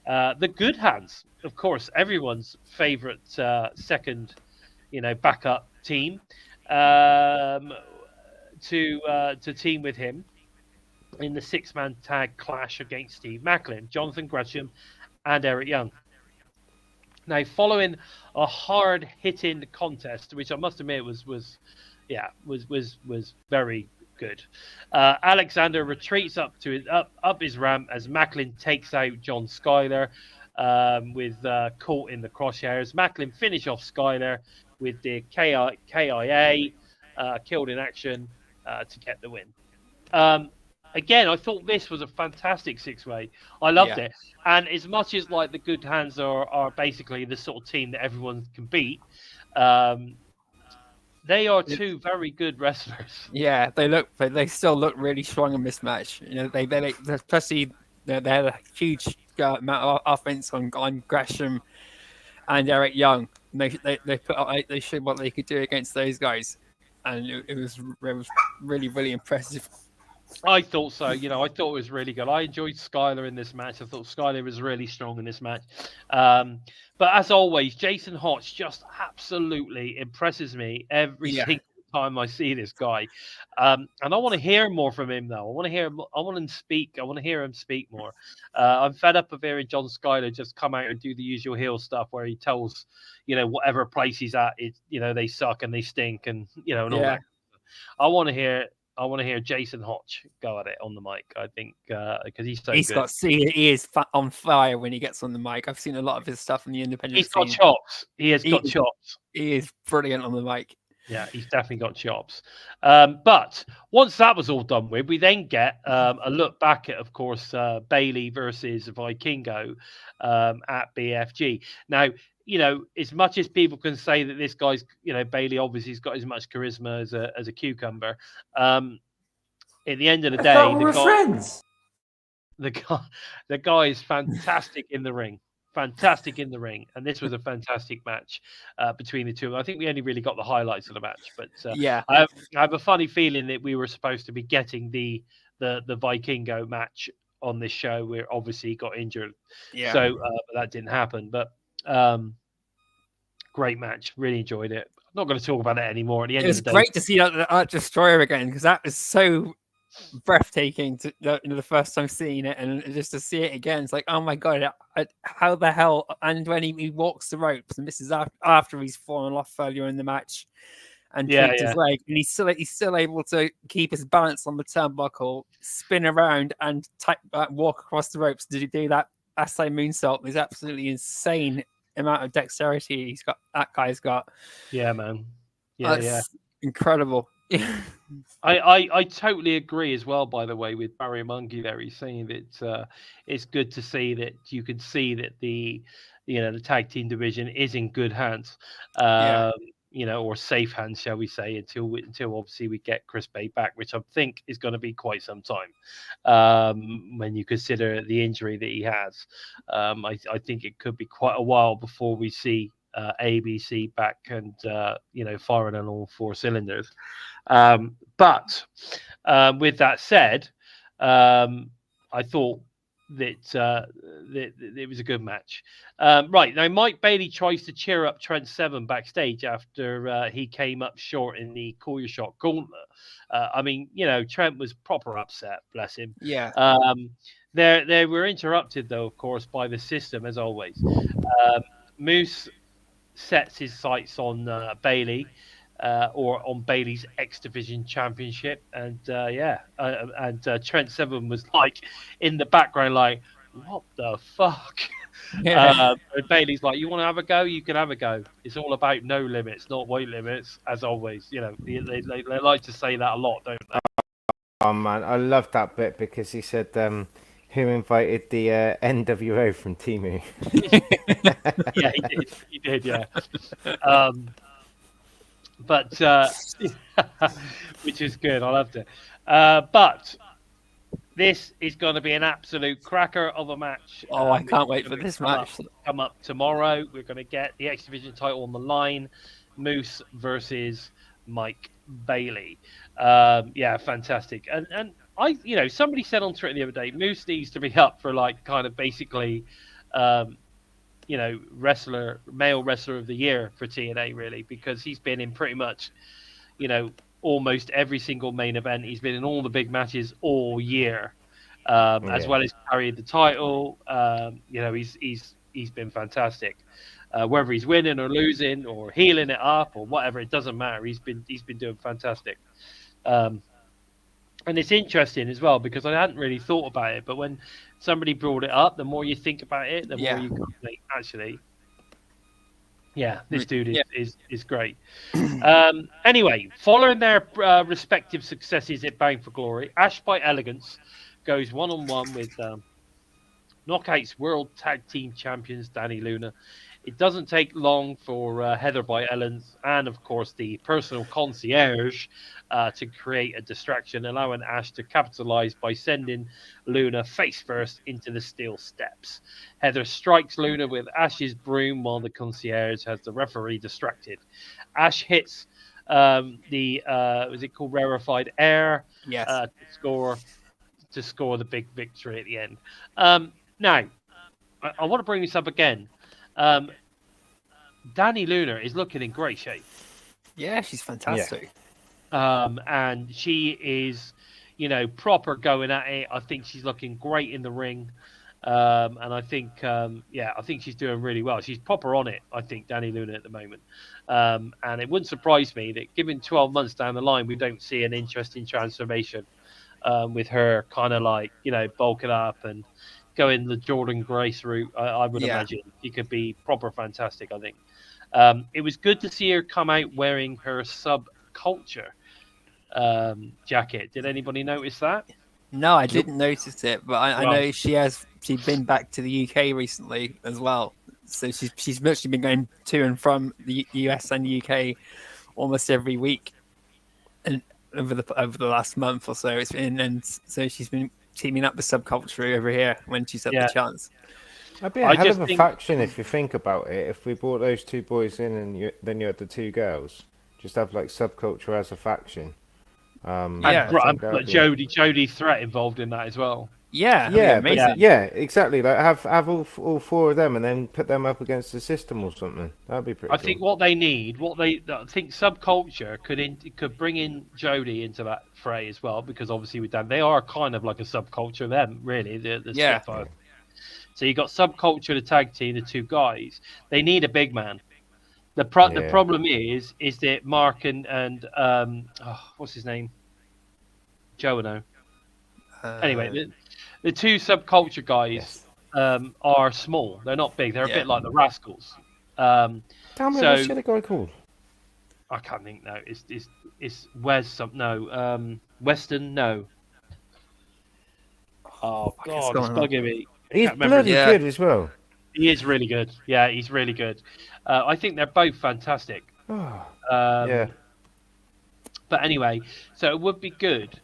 the Good Hands, of course, everyone's favorite second, backup team, to team with him in the six-man tag clash against Steve Macklin, Jonathan Gresham, and Eric Young. Now, following a hard-hitting contest, which I must admit was very good, Alexander retreats up his ramp as Macklin takes out John Skyler with caught in the crosshairs. Macklin finish off Skyler with the KIA, killed in action, to get the win. Again, I thought this was a fantastic six-way. I loved it. And as much as like the Good Hands are basically the sort of team that everyone can beat, they are two very good wrestlers. Yeah, they still look really strong in this match. They especially they had a huge amount of offense on Gresham and Eric Young. They showed what they could do against those guys, and it was really, really impressive. I thought so. I thought it was really good. I enjoyed Skyler in this match. I thought Skyler was really strong in this match. But as always, Jason Hotch just absolutely impresses me every single time I see this guy. And I want to hear more from him, though. I want him speak. I want to hear him speak more. I'm fed up of hearing John Skyler just come out and do the usual heel stuff where he tells, whatever place he's at, they suck and they stink and, and all that. I want to hear Jason Hotch go at it on the mic. I think because he's so good. He is on fire when he gets on the mic. I've seen a lot of his stuff in the independent He's got chops. He has got chops. He is brilliant on the mic. Yeah, he's definitely got chops. But once that was all done with, we then get a look back at, of course, Bailey versus Vikingo at BFG. Now, as much as people can say that this guy's, Bailey obviously has got as much charisma as a cucumber. At the end of the day, the guy is fantastic in the ring. Fantastic in the ring, and this was a fantastic match between the two. I think we only really got the highlights of the match, but I have a funny feeling that we were supposed to be getting the Vikingo match on this show. Where obviously he got injured, so but that didn't happen. But great match, really enjoyed it. I'm not going to talk about it anymore. At the end of the day, it was great to see that Destroyer again because that was so breathtaking to the first time seeing it, and just to see it again, it's like, oh my god, how the hell? And when he walks the ropes, and this is after he's fallen off earlier in the match and kicked his leg, and he's still able to keep his balance on the turnbuckle, spin around, and walk across the ropes to do that SI moonsault. Is absolutely insane amount of dexterity that guy's got. Yeah, man. Incredible. I totally agree as well, by the way, with Barry Monkey there. He's saying that it's good to see that you can see that the tag team division is in good hands, or safe hands, shall we say, until obviously we get Chris Bay back, which I think is going to be quite some time when you consider the injury that he has. I think it could be quite a while before we see ABC back and firing on all four cylinders. But with that said, I thought that it was a good match. Right now, Mike Bailey tries to cheer up Trent Seven backstage after he came up short in the Call Your Shot Gauntlet. I mean, Trent was proper upset, bless him. Yeah. They were interrupted though, of course, by the system as always. Moose sets his sights on Bailey. Or on Bailey's X Division Championship, and Trent Seven was like in the background, like, what the fuck? Yeah. And Bailey's like, you want to have a go? You can have a go. It's all about no limits, not weight limits, as always. They like to say that a lot, don't they? Oh man, I love that bit because he said, "Who invited the NWO from Timu?" Yeah, he did, yeah. But which is good. I loved it. But this is going to be an absolute cracker of a match. Oh, I can't wait for this match. Come up tomorrow. We're going to get the X Division title on the line. Moose versus Mike Bailey. Yeah, fantastic. And I, somebody said on Twitter the other day, Moose needs to be up for like kind of basically. Male wrestler of the year for TNA, really, because he's been in pretty much, almost every single main event. He's been in all the big matches all year, as well as carried the title. He's been fantastic. Whether he's winning or losing or healing it up or whatever, it doesn't matter. He's been doing fantastic. And it's interesting as well because I hadn't really thought about it, but when somebody brought it up, the more you think about it, the more you go, actually, this dude is great. Anyway, following their respective successes at Bound for Glory, Ash by Elegance goes one-on-one with Knockouts World Tag Team Champions Dani Luna. It doesn't take long for Heather by Elegance and, of course, the personal concierge to create a distraction, allowing Ash to capitalize by sending Luna face first into the steel steps. Heather strikes Luna with Ash's broom while the concierge has the referee distracted. Ash hits was it called Rarefied Air? Yes. To score the big victory at the end. Now, I want to bring this up again. Dani Luna is looking in great shape. Yeah, she's fantastic. And she is, proper going at it. I think she's looking great in the ring. And I think, I think she's doing really well. She's proper on it, I think, Dani Luna at the moment. And it wouldn't surprise me that given 12 months down the line, we don't see an interesting transformation with her kind of like, bulking up and going the Jordan Grace route. I would imagine she could be proper fantastic, I think. It was good to see her come out wearing her Subculture jacket. Did anybody notice that? No, I didn't notice it, but I know she's been back to the UK recently as well. So she's literally been going to and from the US and UK almost every week, and over the last month or so it's been, and so she's been teaming up with Subculture over here when she's had the chance. That'd be a hell of a faction if you think about it. If we brought those two boys in and then you had the two girls, just have like Subculture as a faction. But Jody Threat involved in that as well. Yeah, exactly. Like have all four of them and then put them up against the system or something. That'd be pretty. I think what they need, I think Subculture could bring in Jody into that fray as well, because obviously with them they are kind of like a subculture. Them really, the Spitfire. So you got Subculture, the tag team, the two guys. They need a big man. The problem is that Mark and what's his name? Joe. Anyway, the two Subculture guys are small. They're not big. They're a bit like the Rascalz. Tell me what's the other guy called? I can't think now. It's Weston. No. Oh God, it's bugging me. He's bloody good as well. He is really good. Yeah, he's really good. I think they're both fantastic. But anyway, so it would be good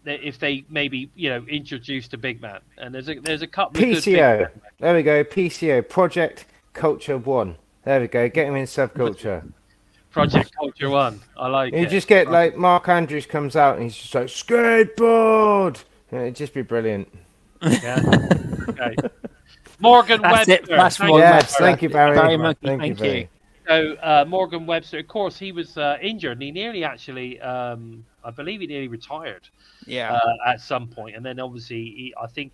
if they maybe introduced a big man. And there's a couple of PCO. There we go. PCO, Project Culture 1. There we go. Get him in Subculture. Project Culture 1. I like it. You just get like Mark Andrews comes out and he's just like skateboard. It'd just be brilliant. Yeah. Okay. Morgan That's Webster. it. That's Thank Morgan you. Yes, Webster. thank you, Barry. Barry Monkey, Thank you, thank you. Barry. So Morgan Webster, of course, he was injured. And he nearly actually, I believe, he nearly retired Yeah. at some point. And then obviously, I think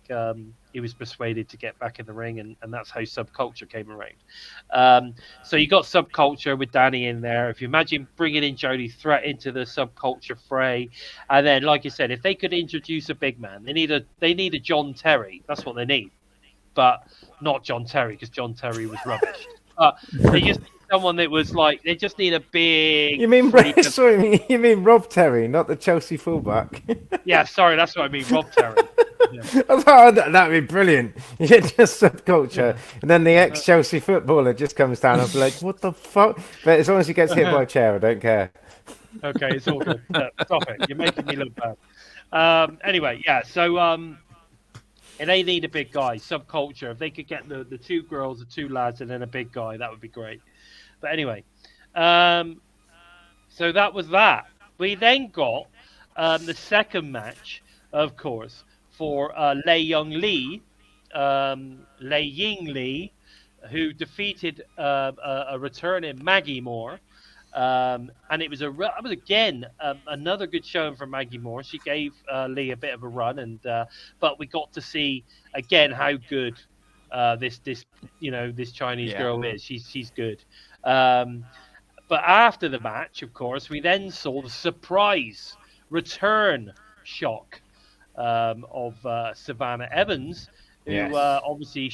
he was persuaded to get back in the ring, and that's how Subculture came around. So you got Subculture with Dani in there. If you imagine bringing in Jody Threat into the Subculture fray, and then, like you said, if they could introduce a big man, they need a John Terry. That's what they need, but not John Terry, because John Terry was rubbish. They just need someone that was like, they just need a big. You mean freak of- sorry? You mean Rob Terry, not the Chelsea fullback? Yeah, sorry, that's what I mean, Rob Terry. Yeah. I thought that'd be brilliant. You get just Subculture, and then the ex-Chelsea footballer just comes down and be like, "What the fuck?" But as long as he gets hit by a chair, I don't care. Okay, it's all good. Stop it. You're making me look bad. Anyway, yeah, so and they need a big guy, Subculture. If they could get the two girls, the two lads, and then a big guy, that would be great. But anyway, so that was that. We then got the second match, of course, for Lei Ying Lee, Lei Ying Lee, who defeated a returning Maggie Moore. And it was again another good showing from Maggie Moore. She gave Lee a bit of a run, and but we got to see again how good this Chinese girl is. She's good. But after the match, of course, we then saw the surprise return shock of Savannah Evans, who Yes. obviously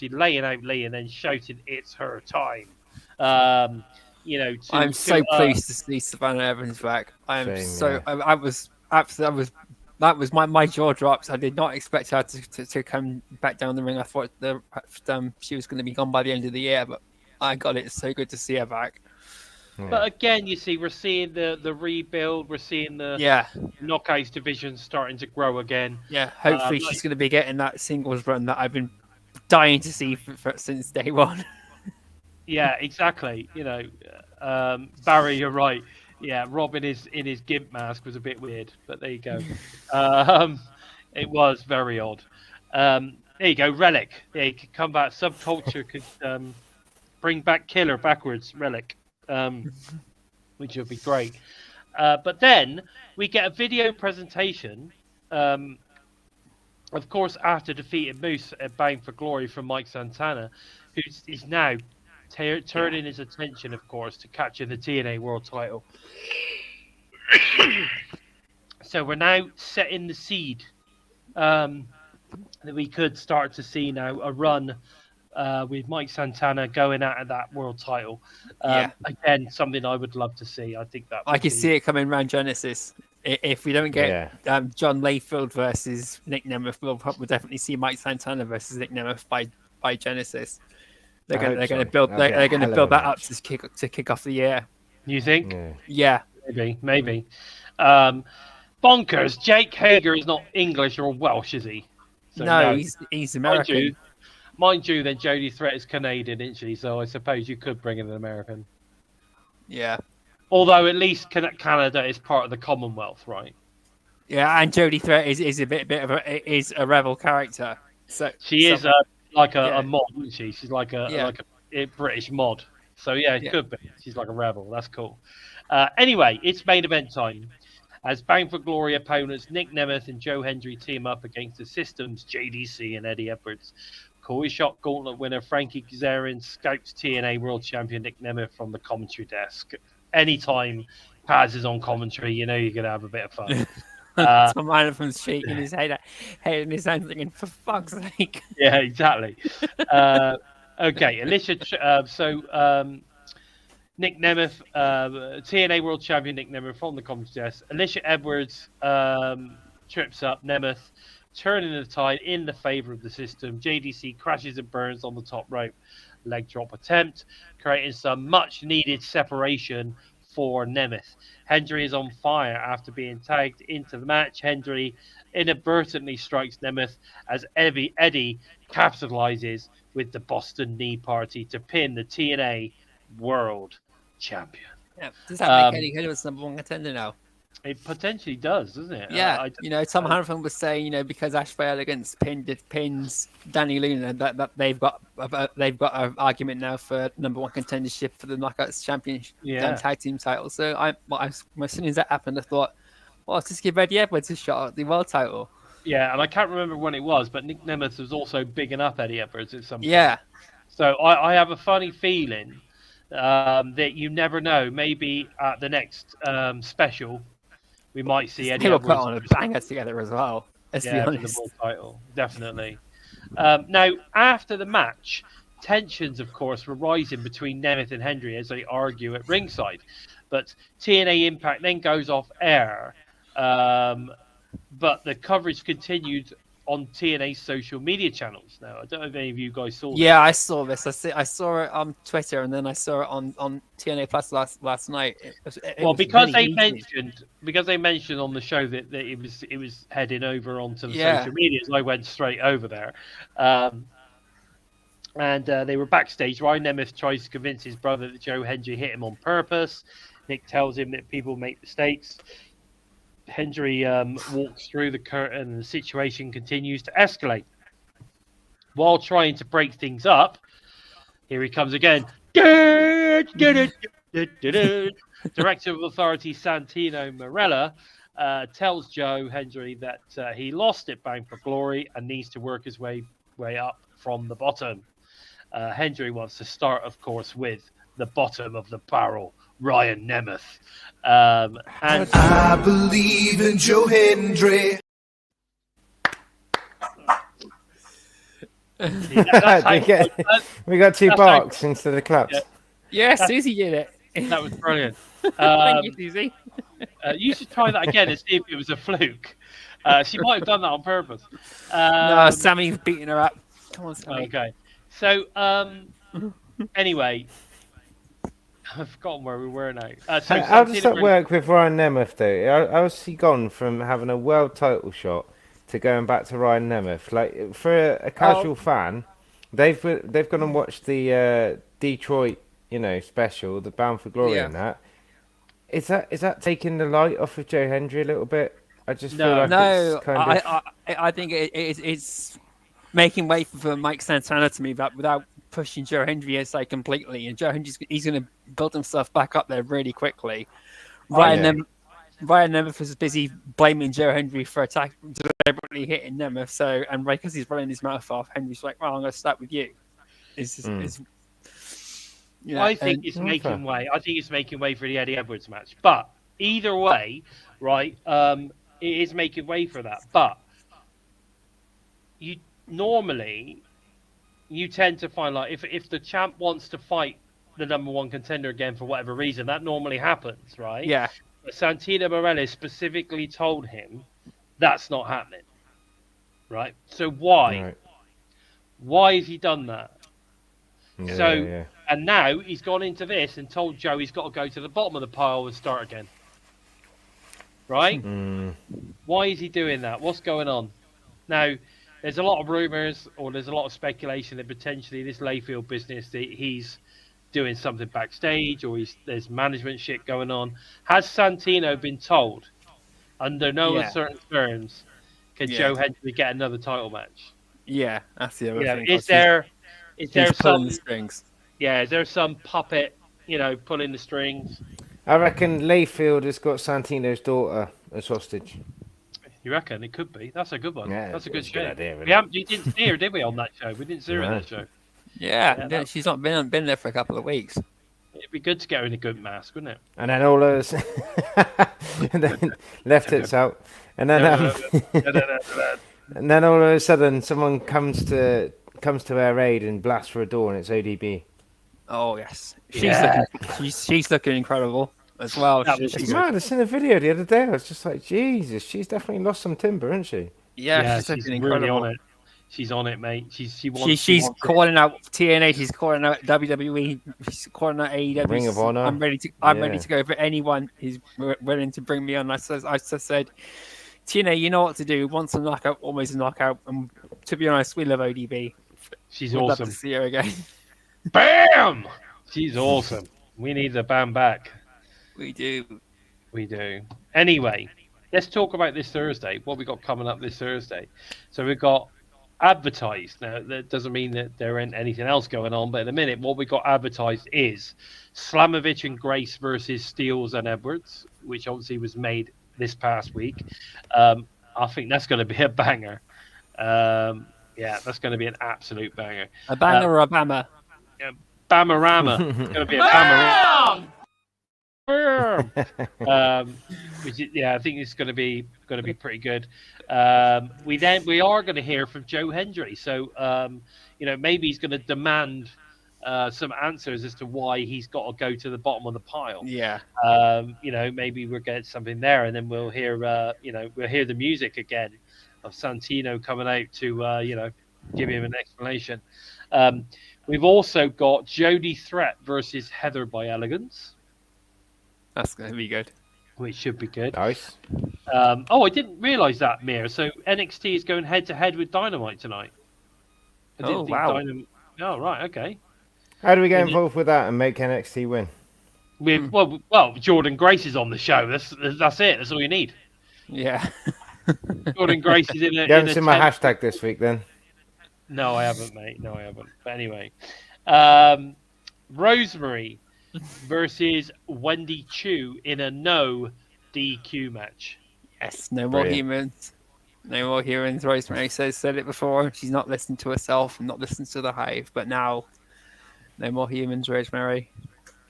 laying out Lee and then shouting, "It's her time." I'm so pleased to see Savannah Evans back. I am Same, so. yeah. I was absolutely. That was my jaw drops. I did not expect her to come back down the ring. I thought she was going to be gone by the end of the year, but I got it. It's so good to see her back. But again, you see, we're seeing the rebuild. We're seeing the knockouts division starting to grow again. Yeah. Hopefully, she's going to be getting that singles run that I've been dying to see since day one. Yeah, exactly. Barry, you're right. Yeah, Robin in his gimp mask was a bit weird, but there you go. It was very odd. There you go, Relic. Yeah, he could come back. Subculture could bring back Killer backwards, Relic, which would be great. But then we get a video presentation, of course, after defeating Moose at Bound for Glory from Mike Santana, who is now turning his attention, of course, to catching the TNA World Title. So we're now setting the seed that we could start to see now a run with Mike Santana going out of that World Title. Again, something I would love to see. I think that I can see it coming around Genesis. If we don't get John Layfield versus Nic Nemeth, we'll definitely see Mike Santana versus Nic Nemeth by Genesis. They're going to build that up to kick off the year. You think? Yeah. Maybe. Bonkers. Jake Hager is not English or Welsh, is he? So, no, he's American. Mind you, then Jody Threat is Canadian, isn't she? So I suppose you could bring in an American. Yeah. Although at least Canada is part of the Commonwealth, right? Yeah, and Jody Threat is a bit of a rebel character. So she is a mod, isn't she? She's like a British mod. So yeah, it could be. She's like a rebel. That's cool. Anyway, it's main event time. As Bound for Glory opponents Nic Nemeth and Joe Hendry team up against the Systems, JDC and Eddie Edwards. Corey Shot Gauntlet winner Frankie Kazarian scouts TNA World Champion Nic Nemeth from the commentary desk. Anytime Paz is on commentary, you know you're going to have a bit of fun. Some man from shaking his head in his hand, thinking, "For fuck's sake!" Yeah, exactly. Okay, Alicia. Nic Nemeth, TNA World Champion Nic Nemeth from the commentary desk. Alicia Edwards trips up Nemeth, turning the tide in the favor of the System. JDC crashes and burns on the top rope. Leg drop attempt, creating some much needed separation for Nemeth. Hendry is on fire after being tagged into the match. Hendry inadvertently strikes Nemeth as Eddie capitalizes with the Boston Knee Party to pin the TNA World Champion. Yeah. Does that make Eddie Edwards number one contender now? It potentially does, doesn't it? Yeah, Tom Hannafin was saying, because By Elegance pins Dani Luna, that they've got an argument now for number one contendership for the Knockouts Championship tag team title. So as soon as that happened, I thought, well, let's just give Eddie Edwards a shot at the world title. Yeah, and I can't remember when it was, but Nic Nemeth was also bigging up Eddie Edwards at some point. Yeah. So I have a funny feeling that you never know. Maybe at the next special, we might see Eddie Edwards. They will put on a banger together as well. Let's be honest. For the world title, definitely. Now, after the match, tensions, of course, were rising between Nemeth and Hendry as they argue at ringside. But TNA Impact then goes off air. But the coverage continued on TNA's social media channels. Now, I don't know if any of you guys saw this. Yeah, I saw this. I saw it on Twitter, and then I saw it on TNA Plus last night. Because they mentioned on the show that it was heading over onto the social media, so I went straight over there. And they were backstage. Ryan Nemeth tries to convince his brother that Joe Hendry hit him on purpose. Nick tells him that people make mistakes. Hendry walks through the curtain and the situation continues to escalate. While trying to break things up, here he comes again. Director of Authority Santino Marella tells Joe Hendry that he lost at Bound for Glory and needs to work his way up from the bottom. Hendry wants to start, of course, with the bottom of the barrel, Ryan Nemeth. And I believe in Joe Hendry. We got two barks instead of claps. Yeah, Susie did it. That was brilliant. Thank you, Susie. You should try that again and see if it was a fluke. She might have done that on purpose. No, Sammy's beating her up. Come on, Sammy. Okay. So, anyway, I've forgotten where we were now. How does that work with Ryan Nemeth, though? How's he gone from having a world title shot to going back to Ryan Nemeth? Like, for a casual fan, they've gone and watched the Detroit, special, the Bound for Glory, and that. Is that taking the light off of Joe Hendry a little bit? I just feel like it's kind of... I think it's making way for Mike Santana to move up without pushing Joe Hendry aside completely, and Joe Hendry's he's going to build himself back up there really quickly. Ryan Nemeth was busy blaming Joe Hendry for deliberately hitting Nemeth, and because he's running his mouth off, Hendry's like, "Well, I'm going to start with you." I think it's making way. I think it's making way for the Eddie Edwards match, but either way, right? It is making way for that, but you tend to find, like, if the champ wants to fight the number one contender again for whatever reason, that normally happens, right? Yeah. But Santino Marella specifically told him that's not happening, right? So why? Right. Why has he done that? Yeah. And now he's gone into this and told Joe he's got to go to the bottom of the pile and start again. Right? Why is he doing that? What's going on? Now, there's a lot of rumours, or there's a lot of speculation that potentially this Layfield business, that he's doing something backstage, or there's management shit going on. Has Santino been told, under no uncertain terms, can Joe Hendry get another title match? Yeah, that's the other thing. Is there some the strings? Yeah, is there some puppet, pulling the strings? I reckon Layfield has got Santino's daughter as hostage. You reckon? It could be. That's a good one. Yeah, that's a good show. idea, We didn't see her, did we, on that show? We didn't see her in that show. Yeah, she's not been there for a couple of weeks. It'd be good to get her in a good mask, wouldn't it? And then all those, and then left it out, and then and then all of a sudden someone comes to her aid and blasts for a door, and it's ODB. Oh yes, she's looking incredible as well. She's mad. I seen a video the other day. I was just like, Jesus, she's definitely lost some timber, isn't she? Yeah, she's looking incredible. Really on it. She's on it, mate. She's calling out TNA. She's calling out WWE. She's calling out AEW. Ring of Honor. I'm ready to go for anyone who's willing to bring me on. I just said, TNA, you know what to do. Once a knockout, always a knockout. And to be honest, we love ODB. She's We'd awesome. Love to see her again. Bam! She's awesome. We need the Bam back. We do. We do. Anyway, let's talk about this Thursday. What we got coming up this Thursday? So we've got advertised. Now that doesn't mean that there ain't anything else going on, but in a minute, what we got advertised is Slamovich and Grace versus Steels and Edwards, which obviously was made this past week. I think that's going to be a banger. Yeah, that's going to be an absolute banger. A banger or a bammer? Bamarama. It's going to be a Bamarama. Which is, yeah, I think it's going to be pretty good. We are going to hear from Joe Hendry, so maybe he's going to demand some answers as to why he's got to go to the bottom of the pile. Yeah. Maybe we'll get something there, and then we'll hear the music again of Santino coming out to give him an explanation. We've also got Jody Threat versus Heather by Elegance. That's going to be good. Which should be good. Nice. I didn't realise that, Mir. So NXT is going head to head with Dynamite tonight. Wow. Oh, right, okay. How do we get involved with that and make NXT win? Well, Jordan Grace is on the show. That's it. That's all you need. Yeah. Jordan Grace is in a. You haven't seen my hashtag this week, then? No, I haven't, mate. No, I haven't. But anyway, Rosemary versus Wendy Choo in a no DQ match. Yes, no more humans. No more humans. Rosemary said it before. She's not listening to herself and not listening to the Hive. But now, no more humans, Rosemary.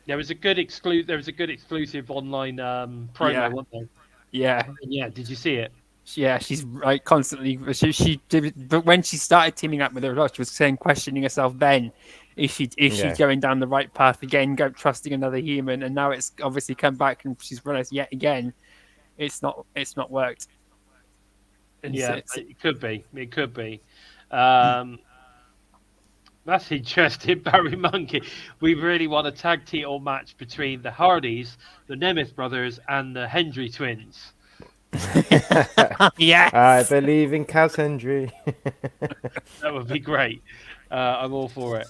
There was a good exclusive online promo, wasn't there? Yeah. Yeah. Did you see it? Yeah, she's like constantly. She did, but when she started teaming up with her, she was questioning herself. Then, if she's going down the right path again, trusting another human, and now it's obviously come back, and she's realized yet again, it's not worked. It could be. It could be. That's interesting, Barry Monkey. We really want a tag title match between the Hardys, the Nemeth brothers, and the Hendry twins. Yes. I believe in Kaz Hendry. That would be great. I'm all for it.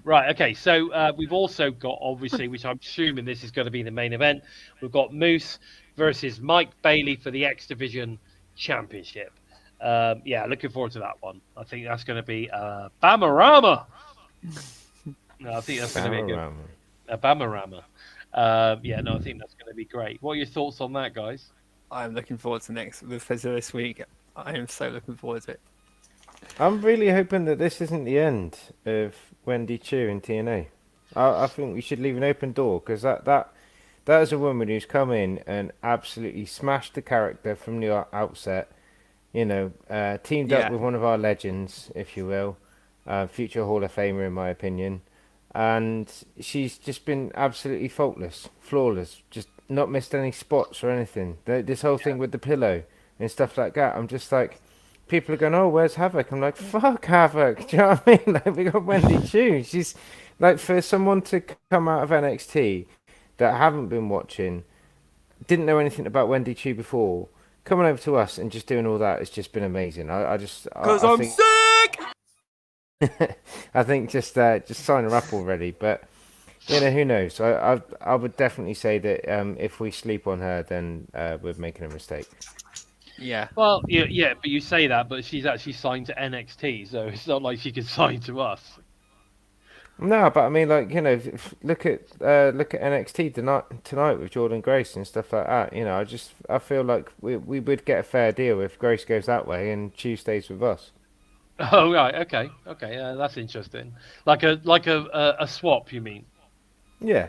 Right, okay. So we've also got, obviously, which I'm assuming this is going to be the main event. We've got Moose versus Mike Bailey for the X Division Championship. Looking forward to that one. I think that's going to be Bamarama. No, I think that's going to be a Bamarama. I think that's going to be great. What are your thoughts on that, guys? I'm looking forward to this week. I am so looking forward to it. I'm really hoping that this isn't the end of Wendy Choo in TNA. I think we should leave an open door, because that is a woman who's come in and absolutely smashed the character from the outset. Teamed up with one of our legends, if you will, future Hall of Famer in my opinion, and she's just been absolutely faultless, flawless, just not missed any spots or anything. This whole thing with the pillow and stuff like that, I'm just like, people are going, oh, where's Havoc? I'm like, fuck Havoc. Do you know what I mean? Like, we got Wendy Choo. She's like, for someone to come out of NXT that haven't been watching, didn't know anything about Wendy Choo before, coming over to us and just doing all that, it's just been amazing. Because I'm sick. I think just sign her up already, but who knows? I would definitely say that if we sleep on her, then we're making a mistake. Yeah. Well, yeah, but you say that, but she's actually signed to NXT, so it's not like she can sign to us. No, but I mean, like, look at NXT tonight with Jordan Grace and stuff like that. I feel like we would get a fair deal if Grace goes that way and Choo stays with us. Oh right, okay, that's interesting. Like a swap, you mean? Yeah.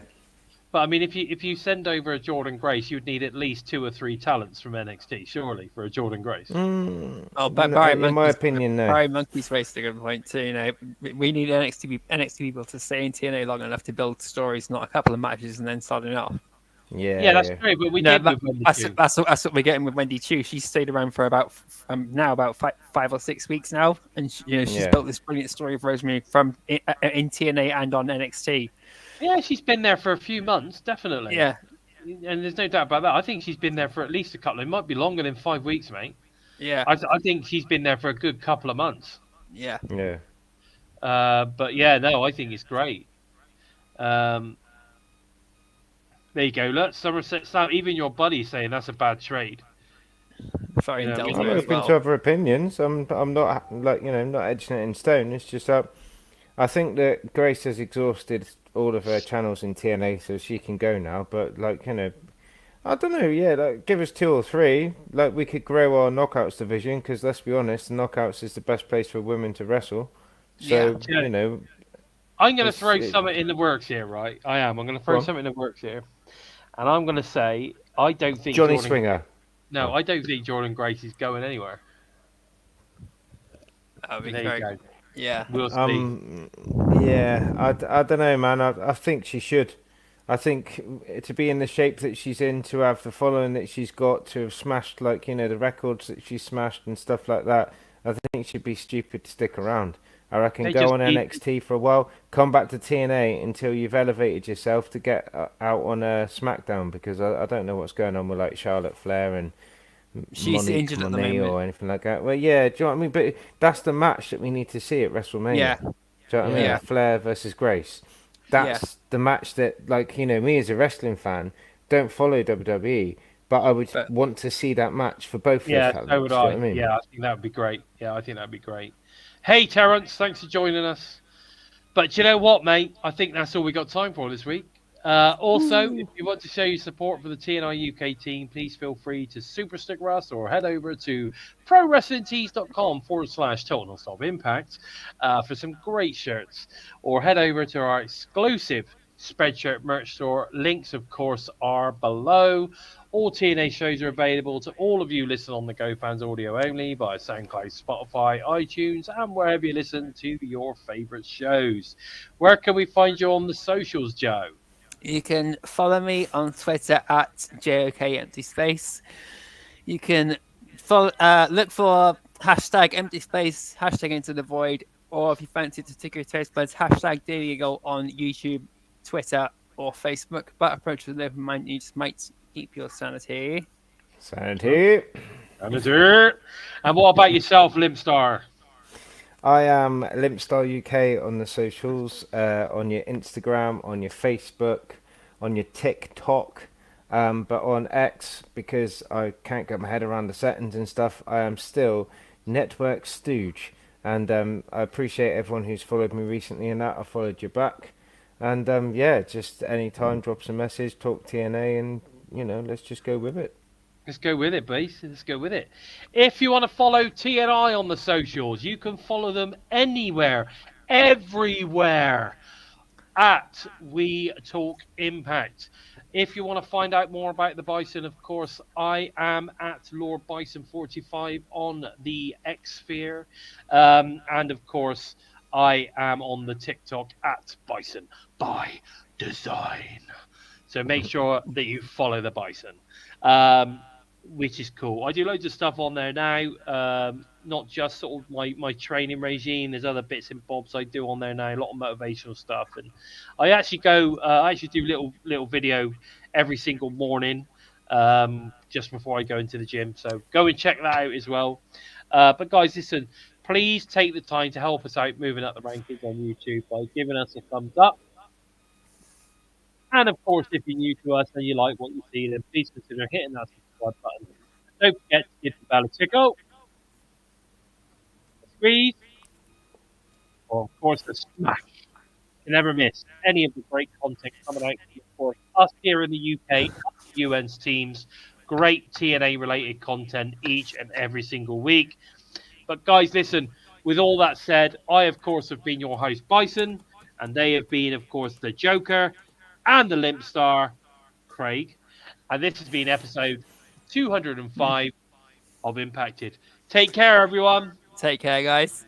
But I mean, if you send over a Jordan Grace, you'd need at least 2 or 3 talents from NXT, surely, for a Jordan Grace. But in my opinion, no. Barry Monkey's raised a good point too. We need NXT people to stay in TNA long enough to build stories, not a couple of matches and then starting off. Yeah, that's true. But we did with Wendy Choo. That's what we're getting with Wendy Choo. She's stayed around for about 5 or 6 weeks now, and she's built this brilliant story of Rosemary from in TNA and on NXT. Yeah, she's been there for a few months, definitely. Yeah, and there's no doubt about that. I think she's been there for at least a couple. It might be longer than 5 weeks, mate. Yeah, I think she's been there for a good couple of months. Yeah. But yeah, no, I think it's great. There you go. Look, Somerset Sam, even your buddy's saying that's a bad trade. Very You know what I mean? indulgent I'm as open well. to other opinions. I'm not like not edging it in stone. It's just I think that Grace has exhausted all of her channels in TNA, so she can go now. But I don't know. Yeah, like, give us 2 or 3. Like we could grow our knockouts division because let's be honest, the knockouts is the best place for women to wrestle. So Yeah. you know, I'm going to it's throw something in the works here, right? I am. I'm going to go throw on. something in the works here. And I'm going to say, I don't think Johnny Jordan... Swinger. No, Oh. I don't think Jordan Grace is going anywhere. That would be There you go. Yeah. We'll see. Yeah, I don't know, man. I think she should. I think to be in the shape that she's in, to have the following that she's got, to have smashed the records that she's smashed and stuff like that, I think she'd be stupid to stick around. I reckon They go just on need- NXT for a while, come back to TNA until you've elevated yourself to get out on SmackDown, because I don't know what's going on with like Charlotte Flair and She's Monique injured at the Monet moment. or anything like that. Well, yeah, do you know what I mean? But that's the match that we need to see at WrestleMania. Yeah. Do you know what I mean? Yeah. Flair versus Grace. That's the match that, me as a wrestling fan, don't follow WWE, but I would want to see that match for both Yeah, those talents. so would do you know I. what I mean? Yeah, I think that would be great. Yeah, I think that would be great. Hey, Terence, thanks for joining us. But you know what, mate? I think that's all we got time for this week. Also, if you want to show your support for the TNI UK team, please feel free to super stick us or head over to prowrestlingtees.com/Total Non-Stop Impact for some great shirts, or head over to our exclusive Spreadshirt merch store. Links, of course, are below. All TNA shows are available to all of you listening on the Go Fans audio only by SoundCloud, Spotify, iTunes, and wherever you listen to your favourite shows. Where can we find you on the socials, Joe? You can follow me on Twitter at JOK Empty Space. You can follow, look for hashtag Empty Space, hashtag Into the Void, or if you fancy to tickle your taste buds, hashtag Daily Eagle on YouTube, Twitter, or Facebook. But approach with an open mind, you just might keep your sanity. Sanity. And what about yourself, Limpstar? I am LimpstarUK on the socials, on your Instagram, on your Facebook, on your TikTok, but on X, because I can't get my head around the settings and stuff, I am still Network Stooge. And I appreciate everyone who's followed me recently in that. I followed you back. And just anytime, drop us a message, talk TNA, and, let's just go with it. Let's go with it, Base. Let's go with it. If you want to follow TNI on the socials, you can follow them anywhere, everywhere at We Talk Impact. If you want to find out more about the Bison, of course, I am at Lord Bison 45 on the Xplosion. And of course, I am on the TikTok at Bison by Design. So make sure that you follow the Bison. Which is cool. I do loads of stuff on there now, not just sort of my training regime. There's other bits and bobs I do on there now, a lot of motivational stuff, and I actually do little video every single morning, just before I go into the gym. So go and check that out as well. But guys, listen, please take the time to help us out moving up the rankings on YouTube by giving us a thumbs up. And of course, if you're new to us and you like what you see, then please consider hitting that subscribe button. Don't forget to give the bell a tickle, a squeeze, or of course a smash. You never miss any of the great content coming out from, of course, us here in the UK, UN's teams. Great TNA related content each and every single week. But guys, listen, with all that said, I of course have been your host Bison, and they have been, of course, the Joker and the Limpstar, Craig. And this has been episode 205 of Impacted. Take care, everyone. Take care, guys.